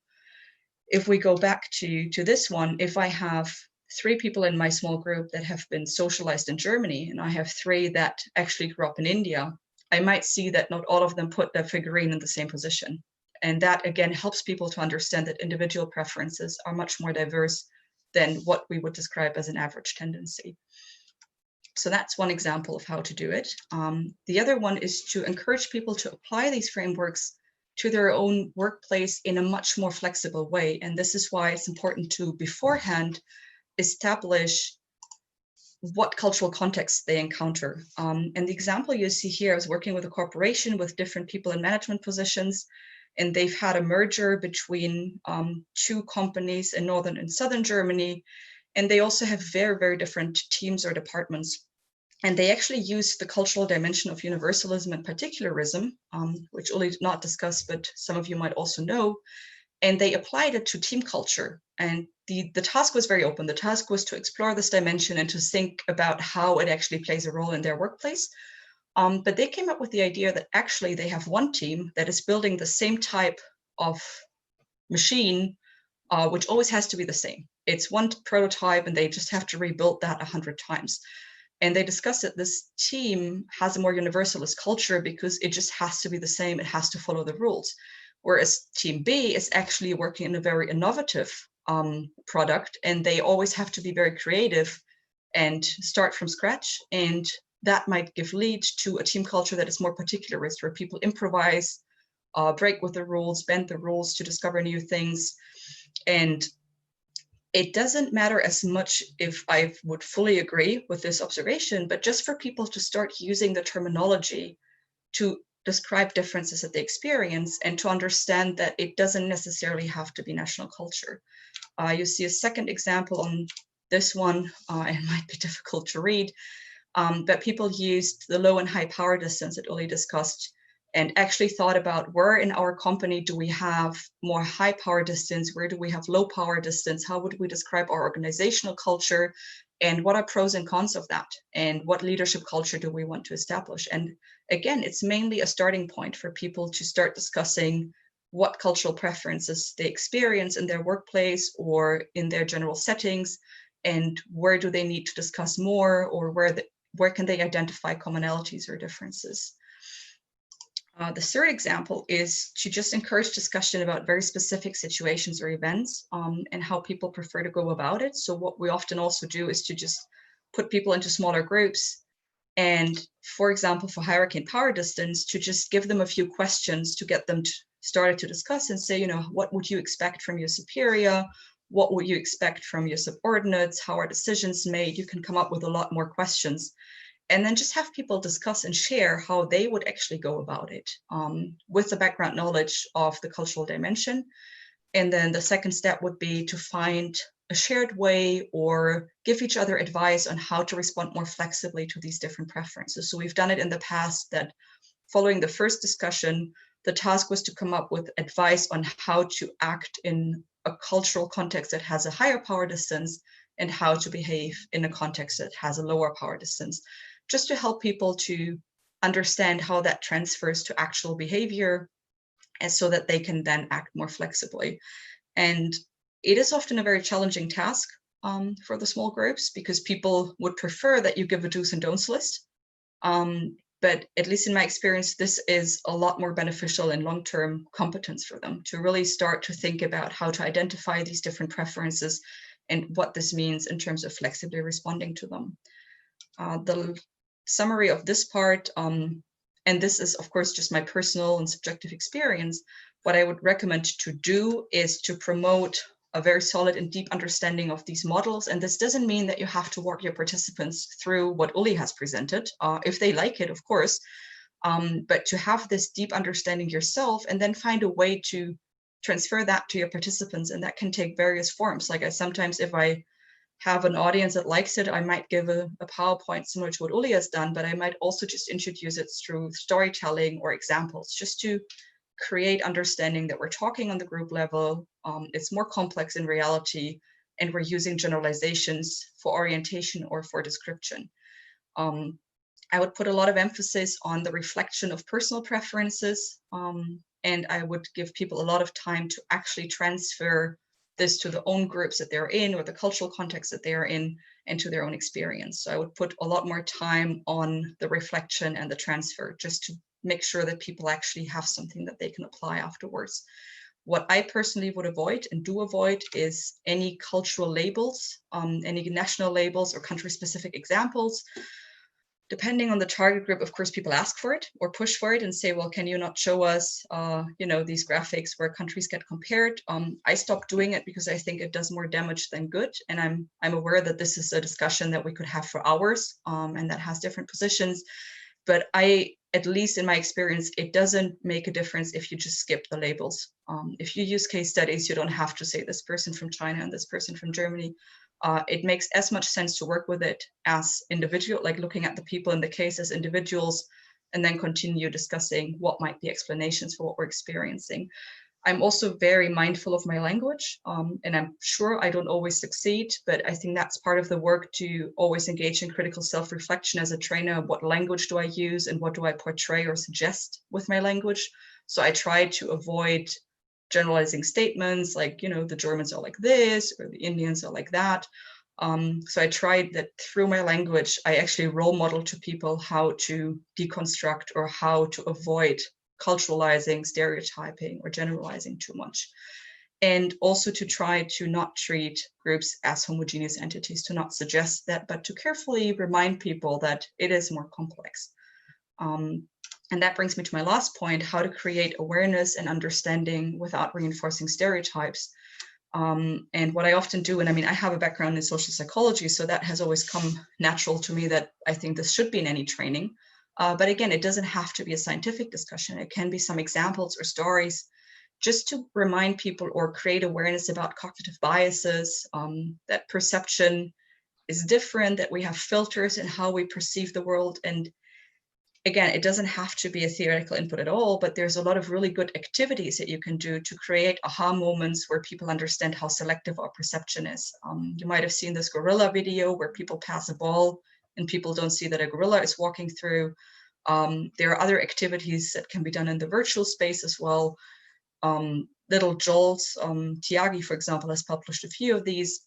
if we go back to this one, if I have 3 people in my small group that have been socialized in Germany, and I have 3 that actually grew up in India, I might see that not all of them put their figurine in the same position. And that again helps people to understand that individual preferences are much more diverse than what we would describe as an average tendency. So that's one example of how to do it. The other one is to encourage people to apply these frameworks to their own workplace in a much more flexible way. And this is why it's important to beforehand establish what cultural context they encounter. And the example you see here, I was working with a corporation with different people in management positions, and they've had a merger between two companies in northern and southern Germany. And they also have very, very different teams or departments. And they actually use the cultural dimension of universalism and particularism, which Uli did not discuss, but some of you might also know. And they applied it to team culture. And the task was very open. The task was to explore this dimension and to think about how it actually plays a role in their workplace. But they came up with the idea that actually they have one team that is building the same type of machine, which always has to be the same. It's one prototype and they just have to rebuild that 100 times. And they discussed that this team has a more universalist culture because it just has to be the same. It has to follow the rules. Whereas team B is actually working in a very innovative product, and they always have to be very creative and start from scratch. And that might give lead to a team culture that is more particularist, where people improvise, break with the rules, bend the rules to discover new things. And it doesn't matter as much if I would fully agree with this observation, but just for people to start using the terminology to describe differences that they experience and to understand that it doesn't necessarily have to be national culture. You see a second example on this one. It might be difficult to read, but people used the low and high power distance that Uli discussed and actually thought about where in our company do we have more high power distance, where do we have low power distance, how would we describe our organizational culture, and what are pros and cons of that, and what leadership culture do we want to establish. And again, it's mainly a starting point for people to start discussing what cultural preferences they experience in their workplace or in their general settings, and where do they need to discuss more, or where can they identify commonalities or differences. The third example is to just encourage discussion about very specific situations or events and how people prefer to go about it. So what we often also do is to just put people into smaller groups and, for example, for hierarchy and power distance, to just give them a few questions to get them started to discuss and say, you know, what would you expect from your superior? What would you expect from your subordinates? How are decisions made? You can come up with a lot more questions. And then just have people discuss and share how they would actually go about it with the background knowledge of the cultural dimension. And then the second step would be to find a shared way or give each other advice on how to respond more flexibly to these different preferences. So we've done it in the past that following the first discussion, the task was to come up with advice on how to act in a cultural context that has a higher power distance and how to behave in a context that has a lower power distance, just to help people to understand how that transfers to actual behavior and so that they can then act more flexibly. And it is often a very challenging task for the small groups because people would prefer that you give a do's and don'ts list. But at least in my experience, this is a lot more beneficial and long-term competence for them to really start to think about how to identify these different preferences and what this means in terms of flexibly responding to them. The summary of this part, and this is of course just my personal and subjective experience, what I would recommend to do is to promote a very solid and deep understanding of these models. And this doesn't mean that you have to walk your participants through what Uli has presented, if they like it, of course, but to have this deep understanding yourself and then find a way to transfer that to your participants. And that can take various forms. Like sometimes if I have an audience that likes it, I might give a PowerPoint similar to what Uli has done, but I might also just introduce it through storytelling or examples, just to create understanding that we're talking on the group level. It's more complex in reality, and we're using generalizations for orientation or for description. I would put a lot of emphasis on the reflection of personal preferences, and I would give people a lot of time to actually transfer this to the own groups that they're in or the cultural context that they are in and to their own experience. So I would put a lot more time on the reflection and the transfer just to make sure that people actually have something that they can apply afterwards. What I personally would avoid and do avoid is any cultural labels, any national labels or country-specific examples. Depending on the target group, of course, people ask for it or push for it and say, well, can you not show us, these graphics where countries get compared? I stopped doing it because I think it does more damage than good. And I'm aware that this is a discussion that we could have for hours and that has different positions. But at least in my experience, it doesn't make a difference if you just skip the labels. If you use case studies, you don't have to say this person from China and this person from Germany. It makes as much sense to work with it as individual, like looking at the people in the case as individuals, and then continue discussing what might be explanations for what we're experiencing. I'm also very mindful of my language, and I'm sure I don't always succeed, but I think that's part of the work to always engage in critical self-reflection as a trainer. What language do I use and what do I portray or suggest with my language? So I try to avoid generalizing statements like, the Germans are like this, or the Indians are like that. So I tried that through my language, I actually role model to people how to deconstruct or how to avoid culturalizing, stereotyping, or generalizing too much. And also to try to not treat groups as homogeneous entities, to not suggest that, but to carefully remind people that it is more complex. And that brings me to my last point, how to create awareness and understanding without reinforcing stereotypes. And what I often do, and I have a background in social psychology, so that has always come natural to me that I think this should be in any training. But again, it doesn't have to be a scientific discussion. It can be some examples or stories just to remind people or create awareness about cognitive biases, that perception is different, that we have filters in how we perceive the world. And again, it doesn't have to be a theoretical input at all, but there's a lot of really good activities that you can do to create aha moments where people understand how selective our perception is. You might have seen this gorilla video where people pass a ball and people don't see that a gorilla is walking through. There are other activities that can be done in the virtual space as well. Little jolts, Tiagi, for example, has published a few of these,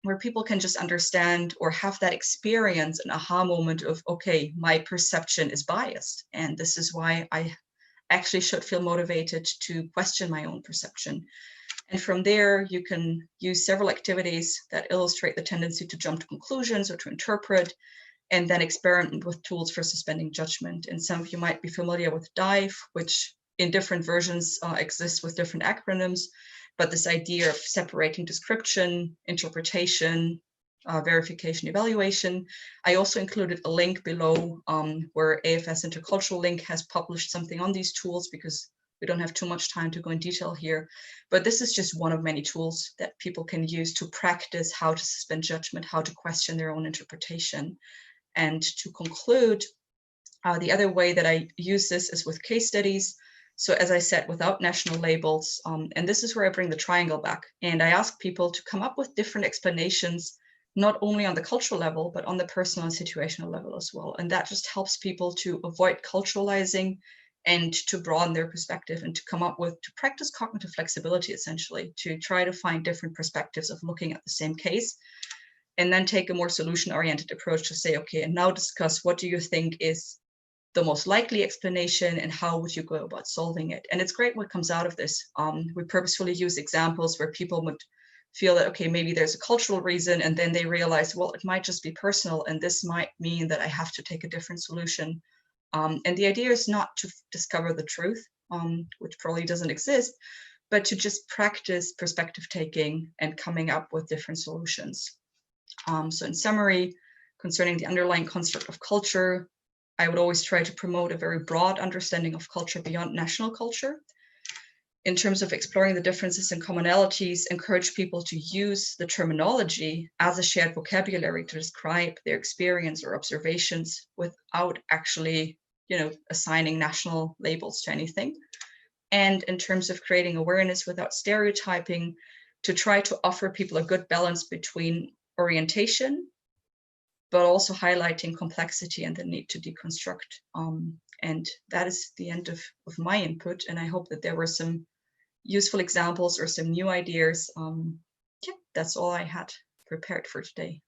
where people can just understand or have that experience, an aha moment of, okay, my perception is biased. And this is why I actually should feel motivated to question my own perception. And from there, you can use several activities that illustrate the tendency to jump to conclusions or to interpret, and then experiment with tools for suspending judgment. And some of you might be familiar with DIVE, which in different versions exists with different acronyms. But this idea of separating description, interpretation, verification, evaluation. I also included a link below where AFS Intercultural Link has published something on these tools, because we don't have too much time to go in detail here. But this is just one of many tools that people can use to practice how to suspend judgment, how to question their own interpretation. And to conclude, the other way that I use this is with case studies. So as I said, without national labels, and this is where I bring the triangle back. And I ask people to come up with different explanations, not only on the cultural level, but on the personal and situational level as well. And that just helps people to avoid culturalizing and to broaden their perspective and to come up with, to practice cognitive flexibility, essentially, to try to find different perspectives of looking at the same case, and then take a more solution-oriented approach to say, okay, and now discuss what do you think is the most likely explanation and how would you go about solving it. And it's great what comes out of this. We purposefully use examples where people would feel that, okay, maybe there's a cultural reason, and then they realize, well, it might just be personal, and this might mean that I have to take a different solution. And the idea is not to discover the truth, which probably doesn't exist, but to just practice perspective taking and coming up with different solutions. So in summary, concerning the underlying construct of culture, I would always try to promote a very broad understanding of culture beyond national culture. In terms of exploring the differences and commonalities, encourage people to use the terminology as a shared vocabulary to describe their experience or observations without actually, assigning national labels to anything. And in terms of creating awareness without stereotyping, to try to offer people a good balance between orientation, but also highlighting complexity and the need to deconstruct. And that is the end of my input. And I hope that there were some useful examples or some new ideas. Yeah, that's all I had prepared for today.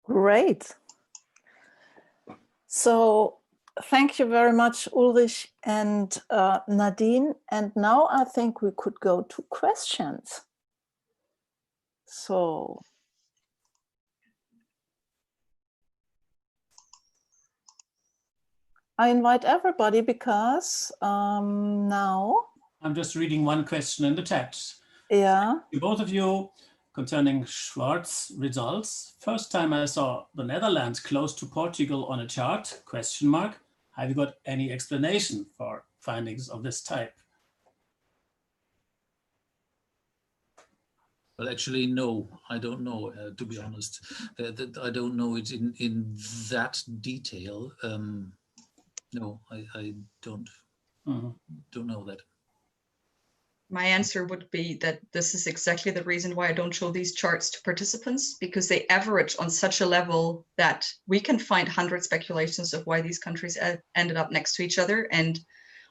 Great. So Thank you very much, Ulrich and Nadine. And now I think we could go to questions. So I invite everybody because now I'm just reading one question in the chat. Yeah. Both of you concerning Schwarz results. First time I saw the Netherlands close to Portugal on a chart, question mark. Have you got any explanation for findings of this type? Well, actually, no, I don't know, to be honest. I don't know it in that detail. No, I don't know that. My answer would be that this is exactly the reason why I don't show these charts to participants, because they average on such a level that we can find 100 speculations of why these countries ended up next to each other. And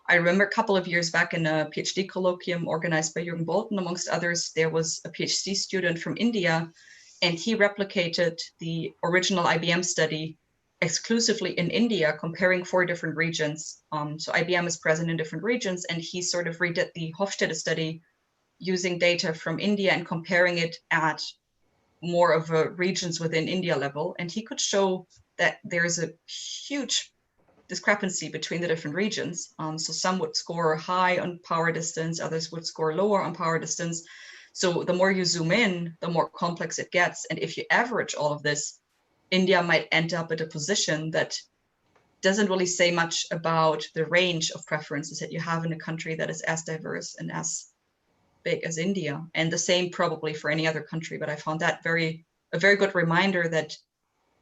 I remember a couple of years back in a PhD colloquium organized by Jürgen Bolton, amongst others, there was a PhD student from India, and he replicated the original IBM study exclusively in India, comparing 4 different regions. So IBM is present in different regions, and he sort of redid the Hofstede study using data from India and comparing it at more of a regions within India level. And he could show that there's a huge discrepancy between the different regions. So some would score high on power distance, others would score lower on power distance. So the more you zoom in, the more complex it gets. And if you average all of this, India might end up at a position that doesn't really say much about the range of preferences that you have in a country that is as diverse and as big as India. And the same probably for any other country. But I found that a very good reminder that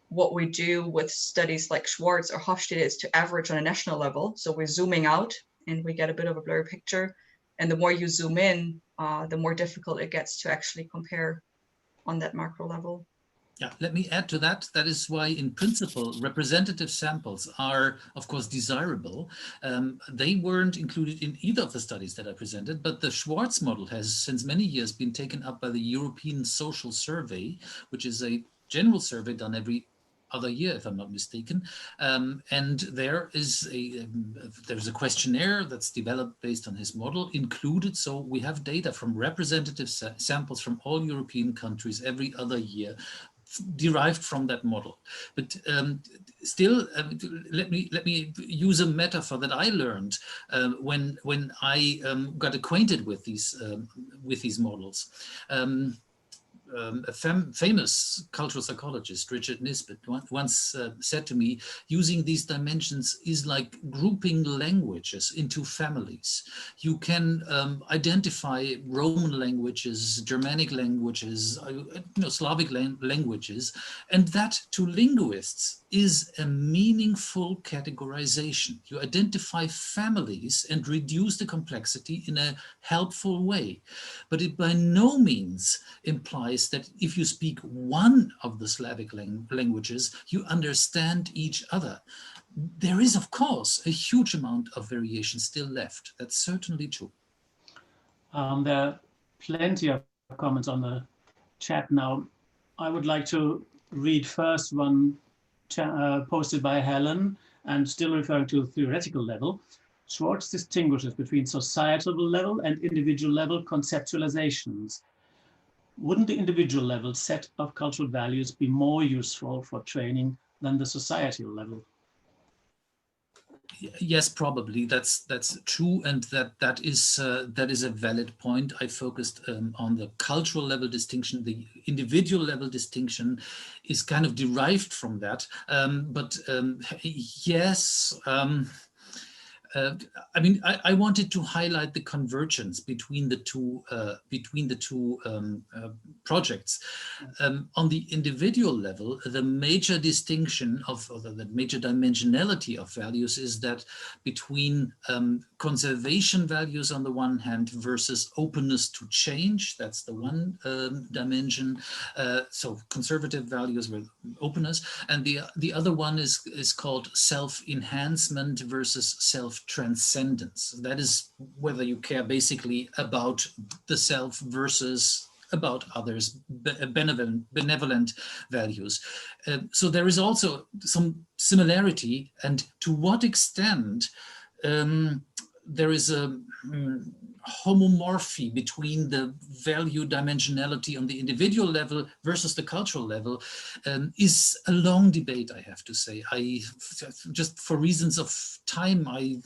what we do with studies like Schwarz or Hofstede is to average on a national level. So we're zooming out and we get a bit of a blurry picture. And the more you zoom in, the more difficult it gets to actually compare on that macro level. Yeah, let me add to that. That is why, in principle, representative samples are, of course, desirable. They weren't included in either of the studies that I presented, but the Schwarz model has, since many years, been taken up by the European Social Survey, which is a general survey done every other year, if I'm not mistaken. And there is there's a questionnaire that's developed based on his model included. So we have data from representative samples from all European countries every other year, derived from that model. But still, let me use a metaphor that I learned when I got acquainted with these models. A famous cultural psychologist, Richard Nisbet, once said to me, using these dimensions is like grouping languages into families. You can identify Roman languages, Germanic languages, Slavic languages, and that to linguists is a meaningful categorization. You identify families and reduce the complexity in a helpful way. But it by no means implies that if you speak one of the Slavic languages, you understand each other. There is, of course, a huge amount of variation still left. That's certainly true. There are plenty of comments on the chat now. I would like to read first one posted by Helen, and still referring to theoretical level. Schwarz distinguishes between societal level and individual level conceptualizations. Wouldn't the individual level set of cultural values be more useful for training than the societal level? Yes, probably that's true, and that is a valid point. I focused on the cultural level distinction. The individual level distinction is kind of derived from that, but yes. I mean, I wanted to highlight the convergence between the two projects. On the individual level, the major distinction the major dimensionality of values is that between conservation values on the one hand versus openness to change. That's the one dimension. So conservative values with openness, and the other one is called self-enhancement versus self-transcendence. That is whether you care basically about the self versus about others, benevolent values. So there is also some similarity, and to what extent there is a homomorphy between the value dimensionality on the individual level versus the cultural level is a long debate, I have to say. I just, for reasons of time, I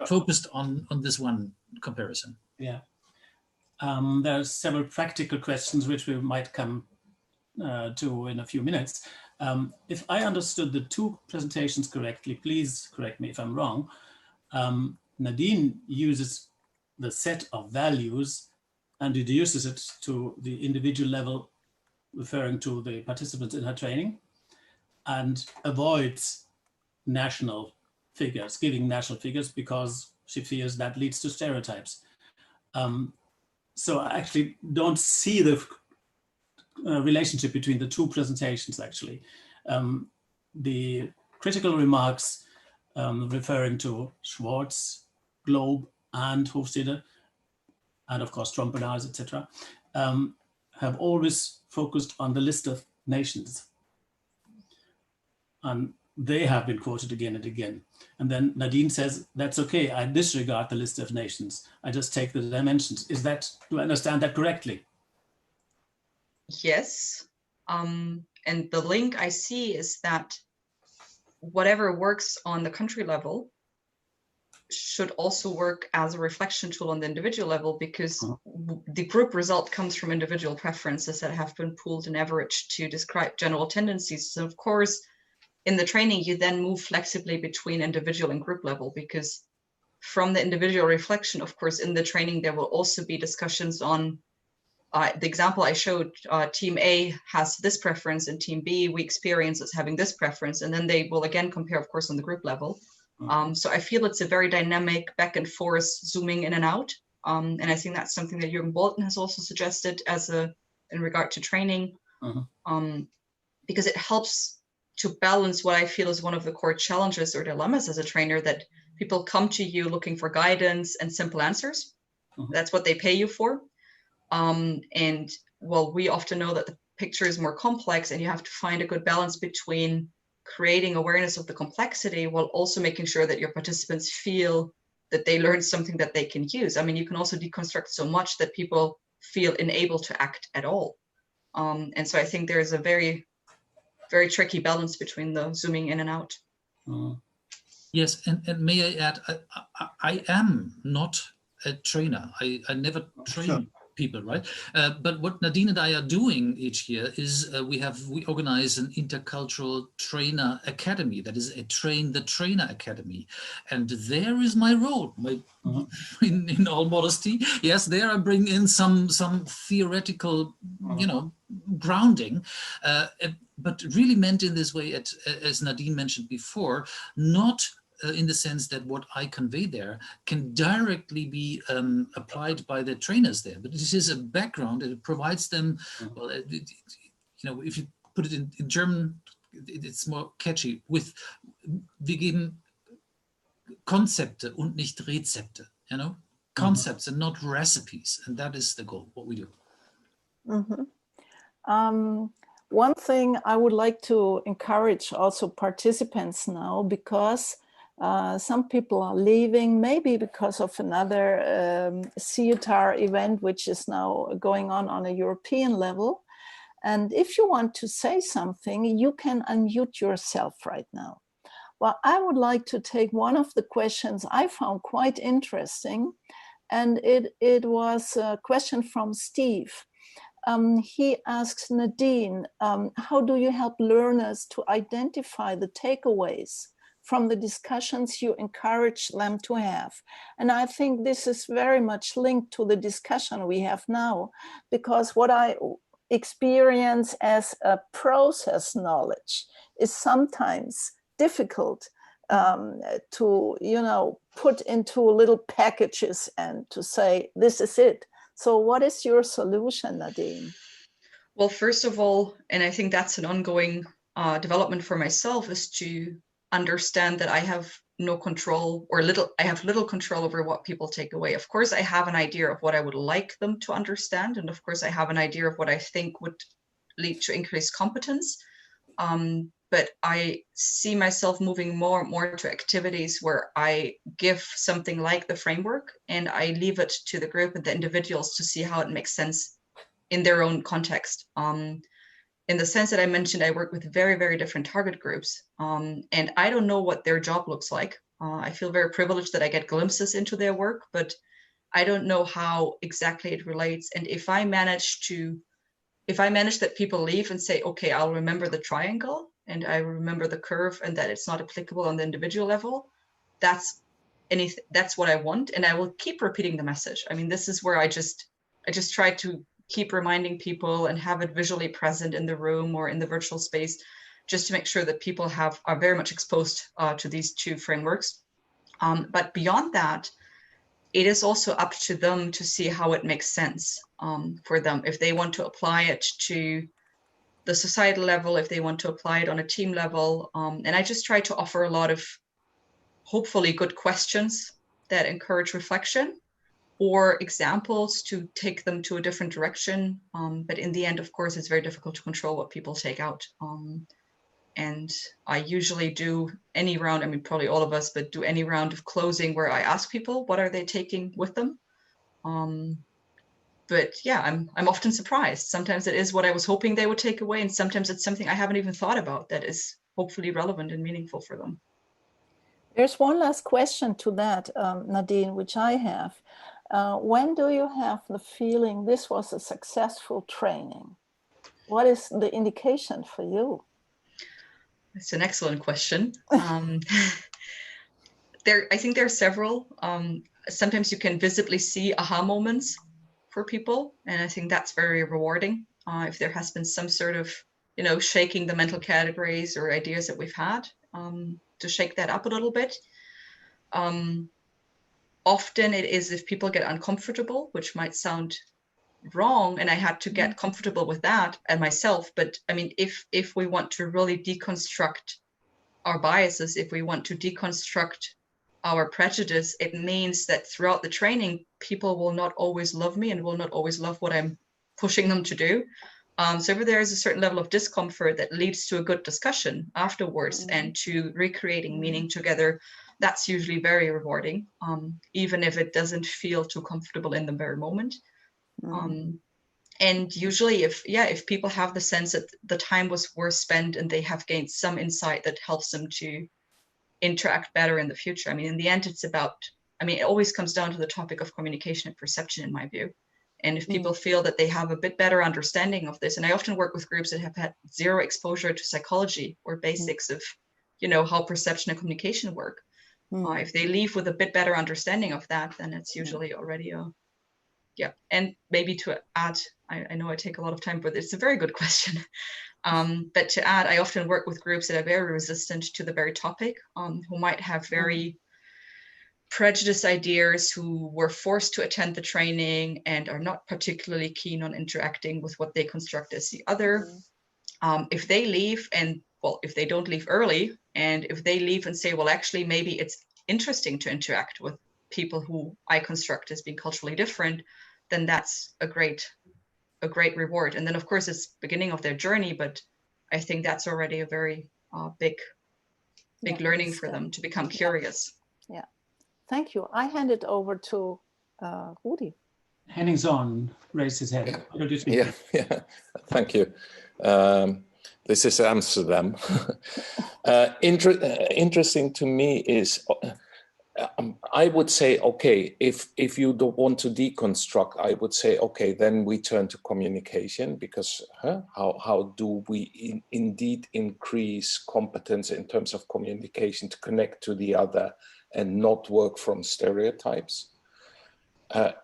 focused on this one comparison. Yeah. There are several practical questions which we might come to in a few minutes. If I understood the two presentations correctly, please correct me if I'm wrong. Nadine uses the set of values and reduces it to the individual level, referring to the participants in her training, and avoids national figures, giving national figures, because she fears that leads to stereotypes. So I actually don't see the relationship between the two presentations, actually. The critical remarks referring to Schwartz, Globe, and Hofstede, and of course Trompenaars, etc., have always focused on the list of nations. And they have been quoted again and again. And then Nadine says, that's okay, I disregard the list of nations. I just take the dimensions. Is that, do I understand that correctly? Yes. And the link I see is that whatever works on the country level should also work as a reflection tool on the individual level, because the group result comes from individual preferences that have been pooled and averaged to describe general tendencies. So of course, in the training, you then move flexibly between individual and group level, because from the individual reflection, of course, in the training, there will also be discussions on the example I showed. Team A has this preference, and Team B, we experience as having this preference. And then they will again compare, of course, on the group level. So I feel it's a very dynamic back and forth, zooming in and out. And I think that's something that Jürgen Bolton has also suggested as in regard to training, because it helps to balance what I feel is one of the core challenges or dilemmas as a trainer, that people come to you looking for guidance and simple answers. That's what they pay you for. And well, we often know that the picture is more complex, and you have to find a good balance between creating awareness of the complexity while also making sure that your participants feel that they learned something that they can use. I mean, you can also deconstruct so much that people feel unable to act at all. And so I think there's a very, very tricky balance between the zooming in and out. Yes, and may I add, I am not a trainer. I never train people, right? But what Nadine and I are doing each year is we organize an intercultural trainer academy, that is a Train the Trainer Academy. And there is my role, in all modesty. Yes, there I bring in some theoretical, grounding, but really meant in this way, as Nadine mentioned before, not in the sense that what I convey there can directly be applied by the trainers there, but this is a background, and it provides them, well, if you put it in German, it's more catchy, with, wir geben Konzepte und nicht Rezepte, concepts and not recipes, and that is the goal, what we do. One thing I would like to encourage also participants now, because some people are leaving, maybe because of another CUTAR event, which is now going on a European level. And if you want to say something, you can unmute yourself right now. Well, I would like to take one of the questions I found quite interesting. And it was a question from Steve. He asks Nadine, how do you help learners to identify the takeaways from the discussions you encourage them to have? And I think this is very much linked to the discussion we have now, because what I experience as a process knowledge is sometimes difficult to, put into little packages and to say, this is it. So what is your solution, Nadine? Well, first of all, and I think that's an ongoing development for myself, is to understand that I have no control, or I have little control over what people take away. Of course, I have an idea of what I would like them to understand. And of course, I have an idea of what I think would lead to increased competence. but I see myself moving more and more to activities where I give something like the framework and I leave it to the group and the individuals to see how it makes sense in their own context. In the sense that I mentioned, I work with very, very different target groups, and I don't know what their job looks like. I feel very privileged that I get glimpses into their work, but I don't know how exactly it relates. And if I manage that people leave and say, okay, I'll remember the triangle and I remember the curve and that it's not applicable on the individual level, that's what I want. And I will keep repeating the message. I mean, this is where I just try to keep reminding people and have it visually present in the room or in the virtual space, just to make sure that people are very much exposed to these two frameworks. But beyond that, it is also up to them to see how it makes sense for them. If they want to apply it to the societal level, if they want to apply it on a team level. And I just try to offer a lot of hopefully good questions that encourage reflection or examples to take them to a different direction. But in the end, of course, it's very difficult to control what people take out. And I usually do any round, I mean, probably all of us, but do any round of closing where I ask people, what are they taking with them? But yeah, I'm often surprised. Sometimes it is what I was hoping they would take away, and sometimes it's something I haven't even thought about that is hopefully relevant and meaningful for them. There's one last question to that, Nadine, which I have. When do you have the feeling this was a successful training? What is the indication for you? It's an excellent question. I think there are several. Sometimes you can visibly see aha moments for people, and I think that's very rewarding. If there has been some sort of, shaking the mental categories or ideas that we've had, to shake that up a little bit. Often it is if people get uncomfortable, which might sound wrong, and I had to get comfortable with that and myself. But I mean, if we want to really deconstruct our biases, if we want to deconstruct our prejudice, it means that throughout the training, people will not always love me and will not always love what I'm pushing them to do. So if there is a certain level of discomfort that leads to a good discussion afterwards and to recreating meaning together, that's usually very rewarding, even if it doesn't feel too comfortable in the very moment. And usually if people have the sense that the time was worth spent and they have gained some insight that helps them to interact better in the future. I mean, in the end, it always comes down to the topic of communication and perception, in my view. And if people feel that they have a bit better understanding of this, and I often work with groups that have had zero exposure to psychology or basics of, how perception and communication work. If they leave with a bit better understanding of that, then it's usually already And maybe to add, I know I take a lot of time, but it's a very good question. But to add, I often work with groups that are very resistant to the very topic, who might have very prejudiced ideas, who were forced to attend the training and are not particularly keen on interacting with what they construct as the other. If they leave if they don't leave early, and if they leave and say, well, actually, maybe it's interesting to interact with people who I construct as being culturally different, then that's a great reward. And then, of course, it's beginning of their journey, but I think that's already a very big learning for them to become curious. Yeah. Thank you. I hand it over to Rudi. Henningsson raised his hand. Yeah. Thank you. This is Amsterdam. Interesting to me is, I would say, okay, if you don't want to deconstruct, I would say, okay, then we turn to communication, because how do we indeed increase competence in terms of communication to connect to the other and not work from stereotypes?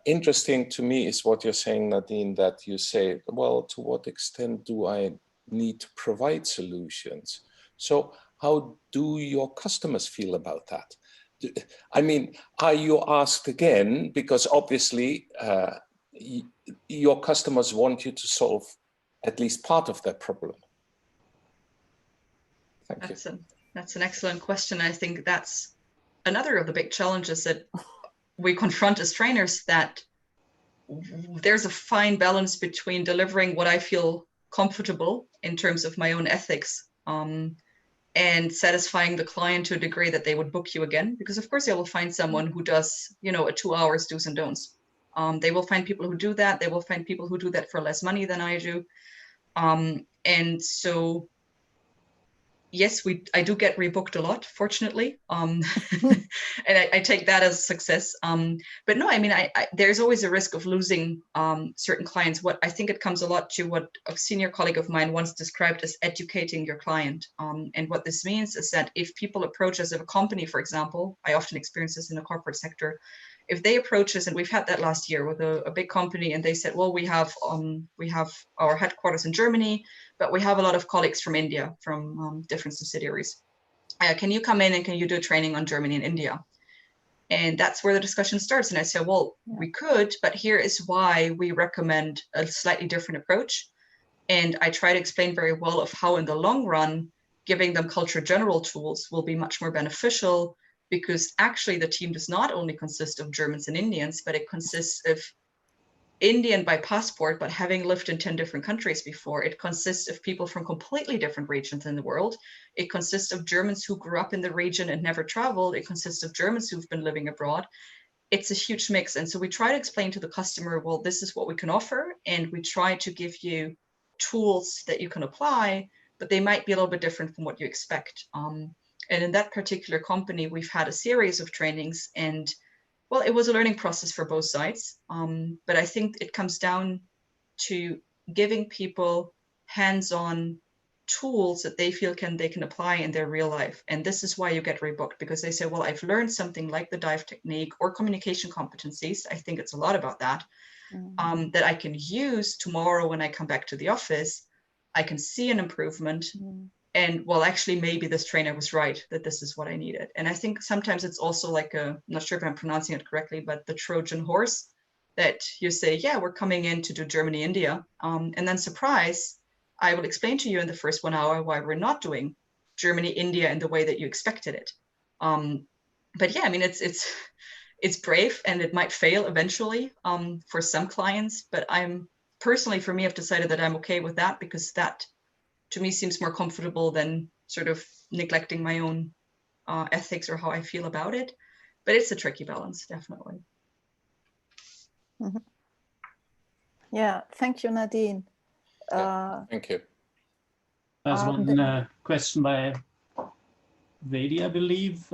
Interesting to me is what you're saying, Nadine, that you say, well, to what extent do I need to provide solutions? So how do your customers feel about that? I mean, are you asked again? Because obviously your customers want you to solve at least part of their problem. Thank you. That's an excellent question. I think that's another of the big challenges that we confront as trainers, that there's a fine balance between delivering what I feel comfortable in terms of my own ethics, and satisfying the client to a degree that they would book you again, because of course they will find someone who does, you know, a 2 hours do's and don'ts. They will find people who do that. They will find people who do that for less money than I do. And so, yes, I do get rebooked a lot, fortunately. And I take that as a success. But no, I mean, there's always a risk of losing certain clients. What I think it comes a lot to what a senior colleague of mine once described as educating your client. And what this means is that if people approach us as a company, for example, I often experience this in the corporate sector, if they approach us, and we've had that last year with a big company, and they said, well, we have our headquarters in Germany, but we have a lot of colleagues from India, from different subsidiaries. Can you come in and can you do a training on Germany and India? And that's where the discussion starts. And I said, well, we could, but here is why we recommend a slightly different approach. And I try to explain very well of how in the long run, giving them culture general tools will be much more beneficial, because actually the team does not only consist of Germans and Indians, but it consists of Indian by passport, but having lived in 10 different countries before. It consists of people from completely different regions in the world. It consists of Germans who grew up in the region and never traveled. It consists of Germans who've been living abroad. It's a huge mix. And so we try to explain to the customer, well, this is what we can offer. And we try to give you tools that you can apply, but they might be a little bit different from what you expect. And in that particular company, we've had a series of trainings, and well, it was a learning process for both sides. But I think it comes down to giving people hands-on tools that they feel they can apply in their real life. And this is why you get rebooked, because they say, well, I've learned something like the dive technique or communication competencies. I think it's a lot about that, that I can use tomorrow when I come back to the office. I can see an improvement. And well, actually, maybe this trainer was right, that this is what I needed. And I think sometimes it's also like I'm not sure if I'm pronouncing it correctly, but the Trojan horse, that you say, yeah, we're coming in to do Germany, India. And then surprise, I will explain to you in the first 1 hour why we're not doing Germany, India in the way that you expected it. But yeah, I mean, it's brave, and it might fail eventually for some clients, but for me, I've decided that I'm okay with that, because that to me seems more comfortable than sort of neglecting my own ethics or how I feel about it. But it's a tricky balance, definitely. Yeah, thank you, Nadine. Thank you. There's one question by Vedi, I believe,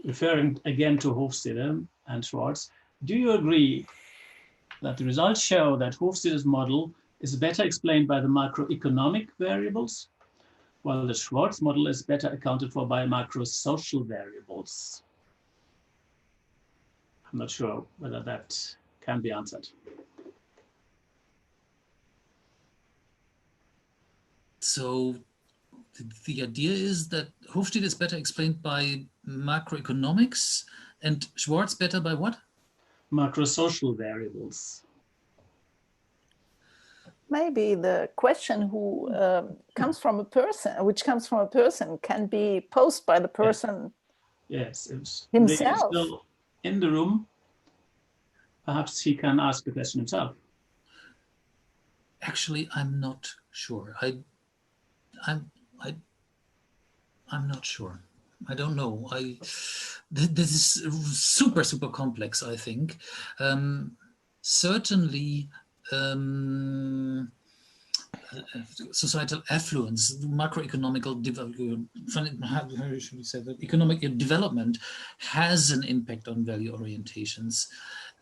referring again to Hofstede and Schwartz. Do you agree that the results show that Hofstede's model is better explained by the macroeconomic variables, while the Schwartz model is better accounted for by macro-social variables? I'm not sure whether that can be answered. So the idea is that Hofstede is better explained by macroeconomics and Schwartz better by what? Macro-social variables. Maybe the question comes from a person, can be posed by the person yes, himself. Still in the room, perhaps he can ask the question himself. Actually, I'm not sure. I'm not sure. I don't know. This is super complex, I think. Certainly, societal affluence, macroeconomical development, how should we say that? Economic development has an impact on value orientations,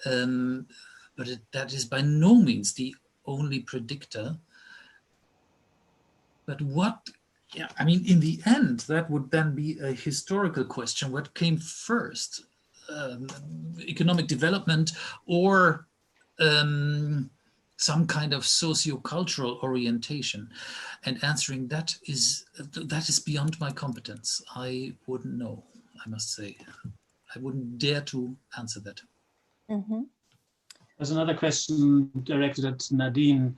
but that is by no means the only predictor. But I mean, in the end, that would then be a historical question. What came first, economic development or some kind of socio-cultural orientation? And answering that is beyond my competence. I wouldn't know, I must say. I wouldn't dare to answer that. Mm-hmm. There's another question directed at Nadine.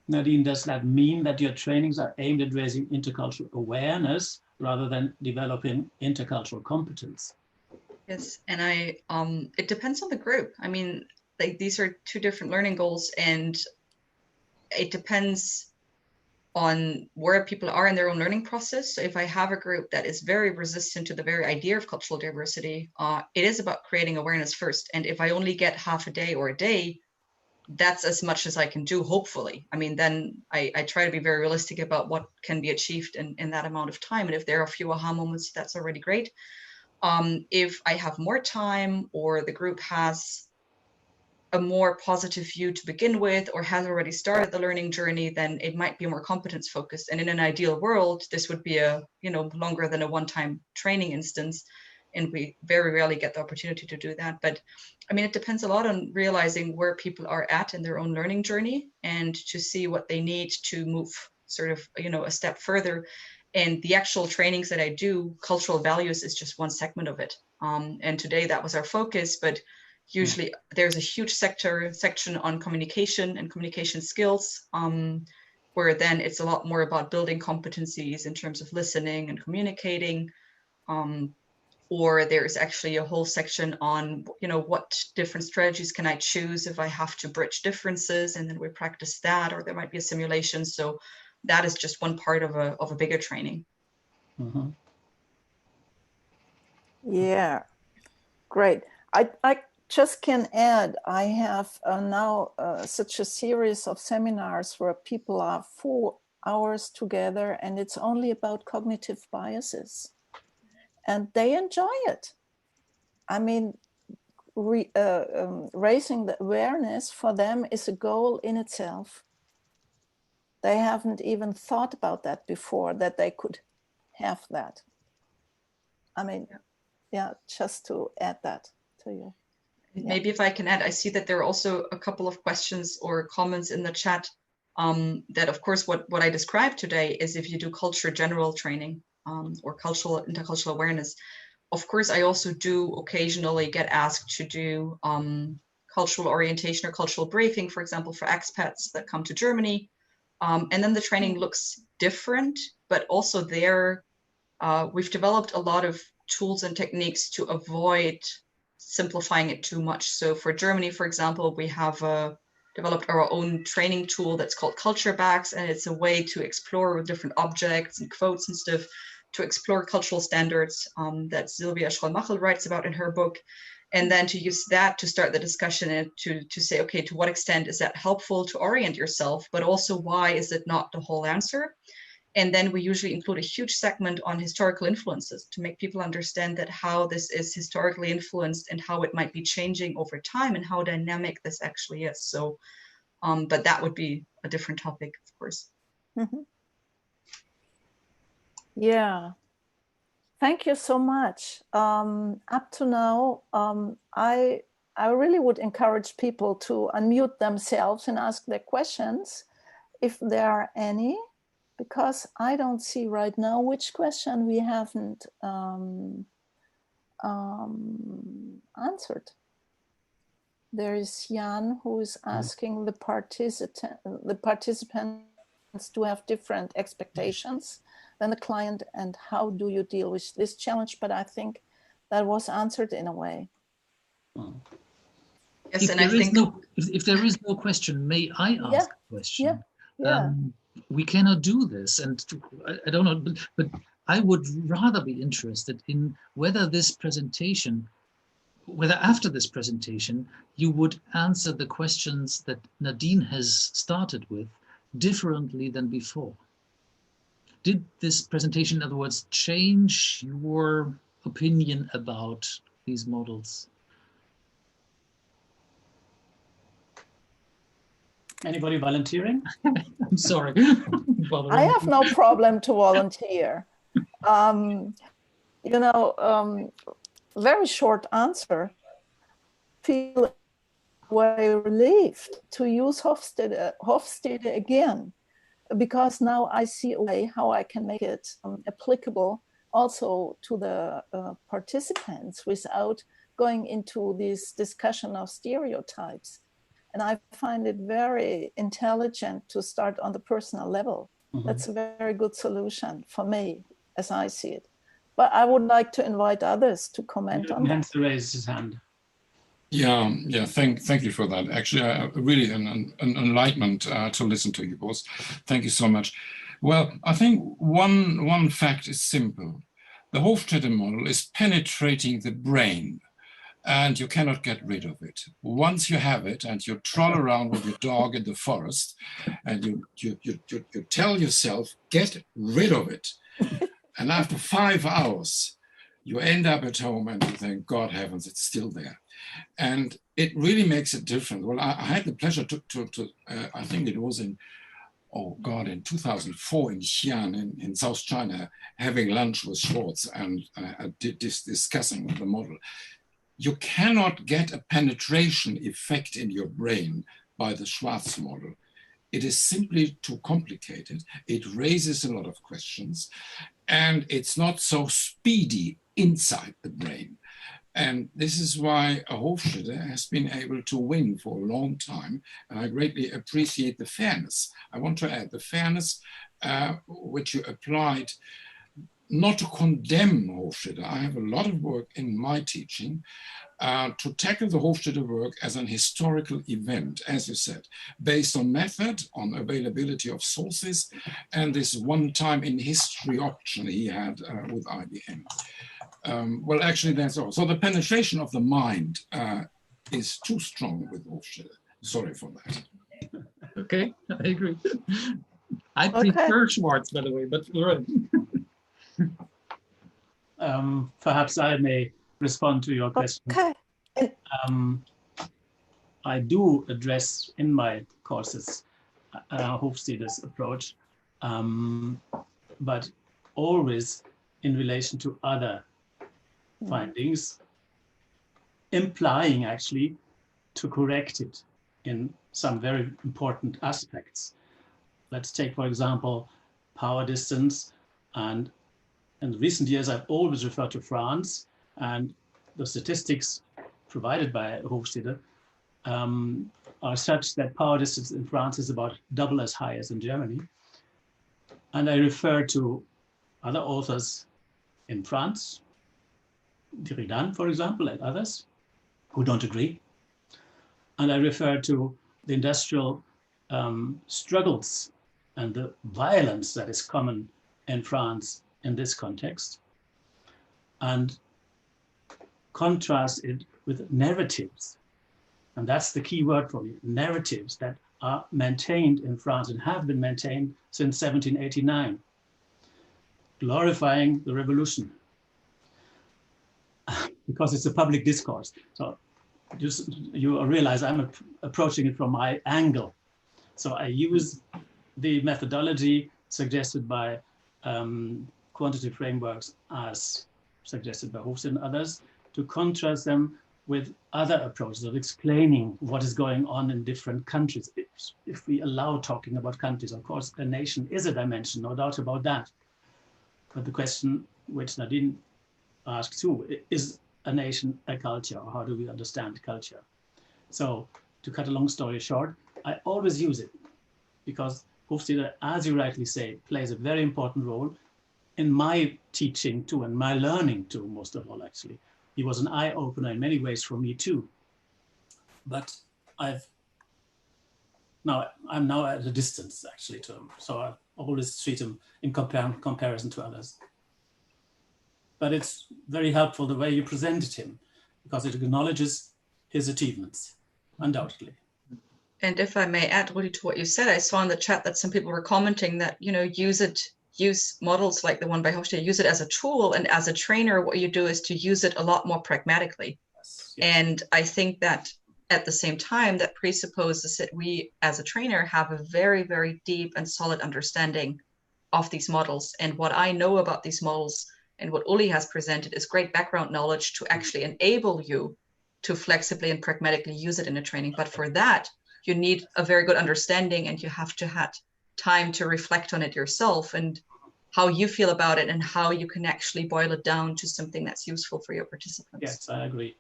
Nadine, does that mean that your trainings are aimed at raising intercultural awareness rather than developing intercultural competence? Yes, and it depends on the group. I mean, like, these are two different learning goals, and it depends on where people are in their own learning process. So if I have a group that is very resistant to the very idea of cultural diversity, it is about creating awareness first. And if I only get half a day or a day, that's as much as I can do, hopefully. I mean, then I try to be very realistic about what can be achieved in that amount of time. And if there are a few aha moments, that's already great. If I have more time, or the group has a more positive view to begin with, or has already started the learning journey, then it might be more competence focused. And in an ideal world, this would be a, longer than a one-time training instance. And we very rarely get the opportunity to do that. But I mean, it depends a lot on realizing where people are at in their own learning journey, and to see what they need to move sort of, a step further. And the actual trainings that I do, cultural values is just one segment of it. And today that was our focus, but usually there's a huge section on communication and communication skills, where then it's a lot more about building competencies in terms of listening and communicating. Or there's actually a whole section on, what different strategies can I choose if I have to bridge differences, and then we practice that, or there might be a simulation. So that is just one part of a bigger training. Mm-hmm. Yeah, great. I just can add, I have now such a series of seminars where people are 4 hours together, and it's only about cognitive biases. And they enjoy it. I mean, raising the awareness for them is a goal in itself. They haven't even thought about that before, that they could have that. I mean, yeah, just to add that to you. Maybe if I can add, I see that there are also a couple of questions or comments in the chat, that of course what I described today is if you do culture general training, or intercultural awareness. Of course, I also do occasionally get asked to do cultural orientation or cultural briefing, for example, for expats that come to Germany. And then the training looks different, but also there, we've developed a lot of tools and techniques to avoid simplifying it too much. So for Germany, for example, we have developed our own training tool that's called Culture Bags, and it's a way to explore with different objects and quotes and stuff, to explore cultural standards that Sylvia Schroll-Machel writes about in her book, and then to use that to start the discussion and to say, okay, to what extent is that helpful to orient yourself, but also why is it not the whole answer? And then we usually include a huge segment on historical influences to make people understand that how this is historically influenced and how it might be changing over time and how dynamic this actually is. So, but that would be a different topic, of course. Mm-hmm. Yeah, thank you so much. Up to now, I really would encourage people to unmute themselves and ask their questions, if there are any, because I don't see right now which question we haven't answered. There is Jan who is asking the participants to have different expectations than the client, and how do you deal with this challenge? But I think that was answered in a way. Yes, if and there I think if there is no question, may I ask a question? Yeah. We cannot do this, and I don't know, but I would rather be interested in whether after this presentation, you would answer the questions that Nadine has started with differently than before. Did this presentation, in other words, change your opinion about these models? Anybody volunteering? I'm sorry. I have no problem to volunteer. Very short answer. Feel very relieved to use Hofstede again, because now I see a way how I can make it applicable also to the participants without going into this discussion of stereotypes. And I find it very intelligent to start on the personal level. Mm-hmm. That's a very good solution for me, as I see it. But I would like to invite others to comment on that. Nancy raised his hand. Yeah. Thank you for that. Actually, really an enlightenment to listen to you both. Thank you so much. Well, I think one fact is simple. The Hofstede model is penetrating the brain, and you cannot get rid of it. Once you have it and you troll around with your dog in the forest and you tell yourself, get rid of it. And after 5 hours, you end up at home and you think, God heavens, it's still there. And it really makes a difference. Well, I had the pleasure to I think it was in 2004 in Xi'an in South China, having lunch with Schwartz and discussing the model. You cannot get a penetration effect in your brain by the Schwartz model. It is simply too complicated. It raises a lot of questions, and it's not so speedy inside the brain. And this is why Hofstede has been able to win for a long time. And I greatly appreciate the fairness. I want to add the fairness which you applied, not to condemn Hofstede. I have a lot of work in my teaching to tackle the Hofstede work as an historical event, as you said, based on method, on availability of sources, and this one time in history option he had with IBM. Well, actually, that's all. So the penetration of the mind is too strong with Hofstede. Sorry for that. Okay, I agree. I prefer Schwartz, by the way, but right. Perhaps I may respond to your question. Okay. I do address in my courses Hofstede's approach, but always in relation to other findings, implying actually to correct it in some very important aspects. Let's take, for example, power distance. And in recent years, I've always referred to France, and the statistics provided by Hofstede are such that power distance in France is about double as high as in Germany. And I refer to other authors in France, Derrida, for example, and others who don't agree. And I refer to the industrial struggles and the violence that is common in France in this context, and contrast it with narratives. And that's the key word for me, narratives that are maintained in France and have been maintained since 1789, glorifying the revolution, because it's a public discourse. So you realize I'm approaching it from my angle. So I use the methodology suggested by quantitative frameworks as suggested by Hofstede and others to contrast them with other approaches of explaining what is going on in different countries. If we allow talking about countries, of course, a nation is a dimension, no doubt about that. But the question which Nadine asked too, is a nation a culture, or how do we understand culture? So to cut a long story short, I always use it because Hofstede, as you rightly say, plays a very important role in my teaching too, and my learning too, most of all, actually. He was an eye-opener in many ways for me too. But I'm now at a distance actually to him. So I always treat him in comparison to others. But it's very helpful the way you presented him, because it acknowledges his achievements, undoubtedly. And if I may add, Rudi, to what you said, I saw in the chat that some people were commenting that, you know, use models like the one by Hofstede, use it as a tool, and as a trainer, what you do is to use it a lot more pragmatically. Yes. And I think that at the same time, that presupposes that we as a trainer have a very, very deep and solid understanding of these models. And what I know about these models and what Uli has presented is great background knowledge to actually enable you to flexibly and pragmatically use it in a training. But for that, you need a very good understanding, and you have to have time to reflect on it yourself and how you feel about it and how you can actually boil it down to something that's useful for your participants. Yes, I agree.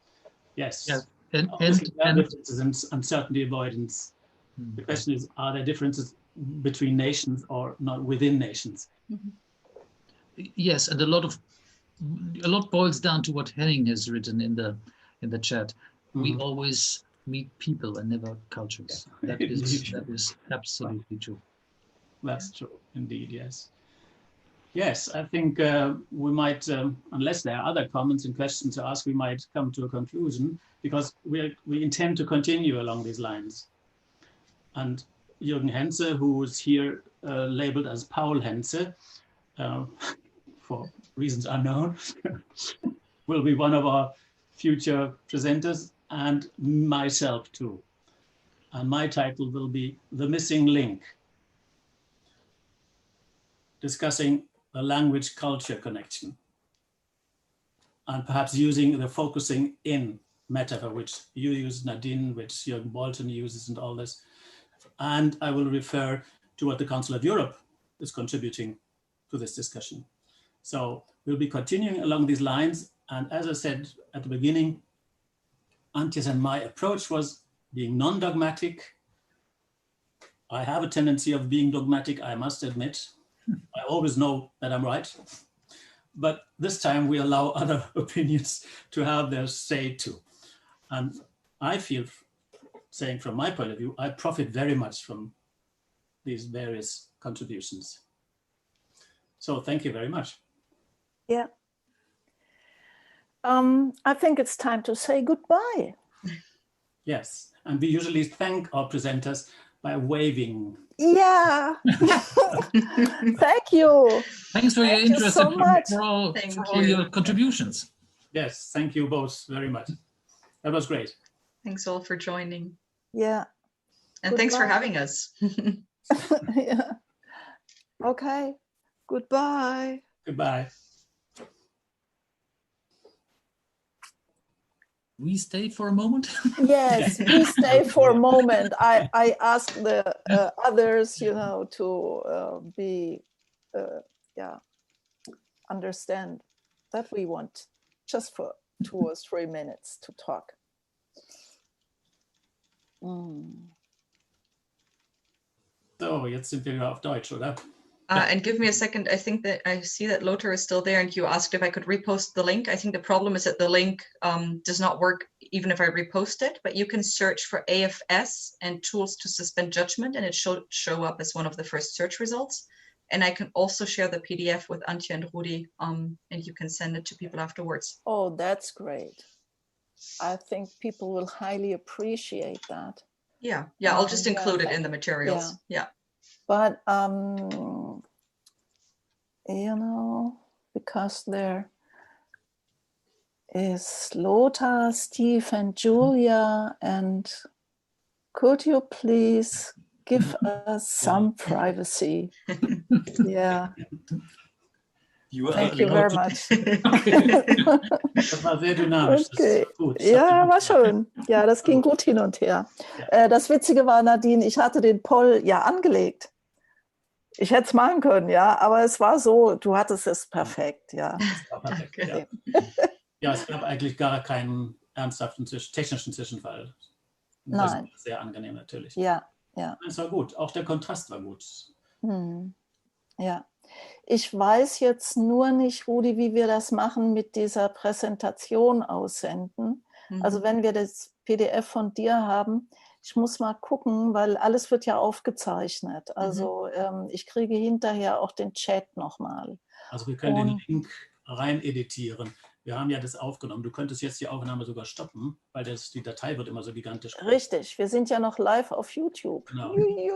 Yes. Yeah. And differences in uncertainty avoidance. The question is, are there differences between nations or not within nations? Yes, and a lot boils down to what Henning has written in the chat. We always meet people and never cultures. That is absolutely true. That's true, indeed, yes. Yes, I think we might, unless there are other comments and questions to ask, we might come to a conclusion, because we intend to continue along these lines. And Jürgen Henze, who is here labeled as Paul Henze, for reasons unknown, will be one of our future presenters, and myself too. And my title will be The Missing Link, discussing the language-culture connection, and perhaps using the focusing in metaphor, which you use, Nadine, which Jürgen Bolton uses, and all this. And I will refer to what the Council of Europe is contributing to this discussion. So we'll be continuing along these lines. And as I said at the beginning, Antje's and my approach was being non-dogmatic. I have a tendency of being dogmatic, I must admit. I always know that I'm right. But this time we allow other opinions to have their say too. And I feel, saying from my point of view, I profit very much from these various contributions. So thank you very much. Yeah. I think it's time to say goodbye. Yes, and we usually thank our presenters by waving. Yeah. Thank you. Thanks for your interest so and much. for all your contributions. Yes, thank you both very much. That was great. Thanks all for joining. Yeah. And thanks for having us. Yeah. Okay. Goodbye. Goodbye. We stay for a moment? Yes, we stay for a moment. I ask the others, you know, to understand that we want just for 2 or 3 minutes to talk. So, jetzt sind wir wieder auf Deutsch, oder? And give me a second. I think that I see that Lothar is still there, and you asked if I could repost the link. I think the problem is that the link does not work even if I repost it, but you can search for AFS and tools to suspend judgment, and it should show up as one of the first search results. And I can also share the PDF with Antje and Rudi, and you can send it to people afterwards. Oh, that's great. I think people will highly appreciate that. Yeah, I'll just include it in the materials. Yeah. But, you know, because there is Lothar, Steve, and Julia, and could you please give us some privacy? Yeah. Thank you very much. Das war sehr dynamisch. Okay. Das war gut. Ja, war schön. Ja, das ging gut hin und her. Ja. Das Witzige war, Nadine, ich hatte den Poll ja angelegt. Ich hätte es machen können, ja, aber es war so, du hattest es perfekt, ja. Das war perfekt, Okay. ja. Ja, es gab eigentlich gar keinen ernsthaften technischen Zwischenfall. Das Nein. war sehr angenehm natürlich. Ja. Es war gut, auch der Kontrast war gut. Ja. Ich weiß jetzt nur nicht, Rudi, wie wir das machen mit dieser Präsentation aussenden. Also wenn wir das PDF von dir haben, ich muss mal gucken, weil alles wird ja aufgezeichnet. Also ich kriege hinterher auch den Chat nochmal. Also wir können den Link rein editieren. Wir haben ja das aufgenommen. Du könntest jetzt die Aufnahme sogar stoppen, weil die Datei wird immer so gigantisch groß. Richtig, wir sind ja noch live auf YouTube. Genau.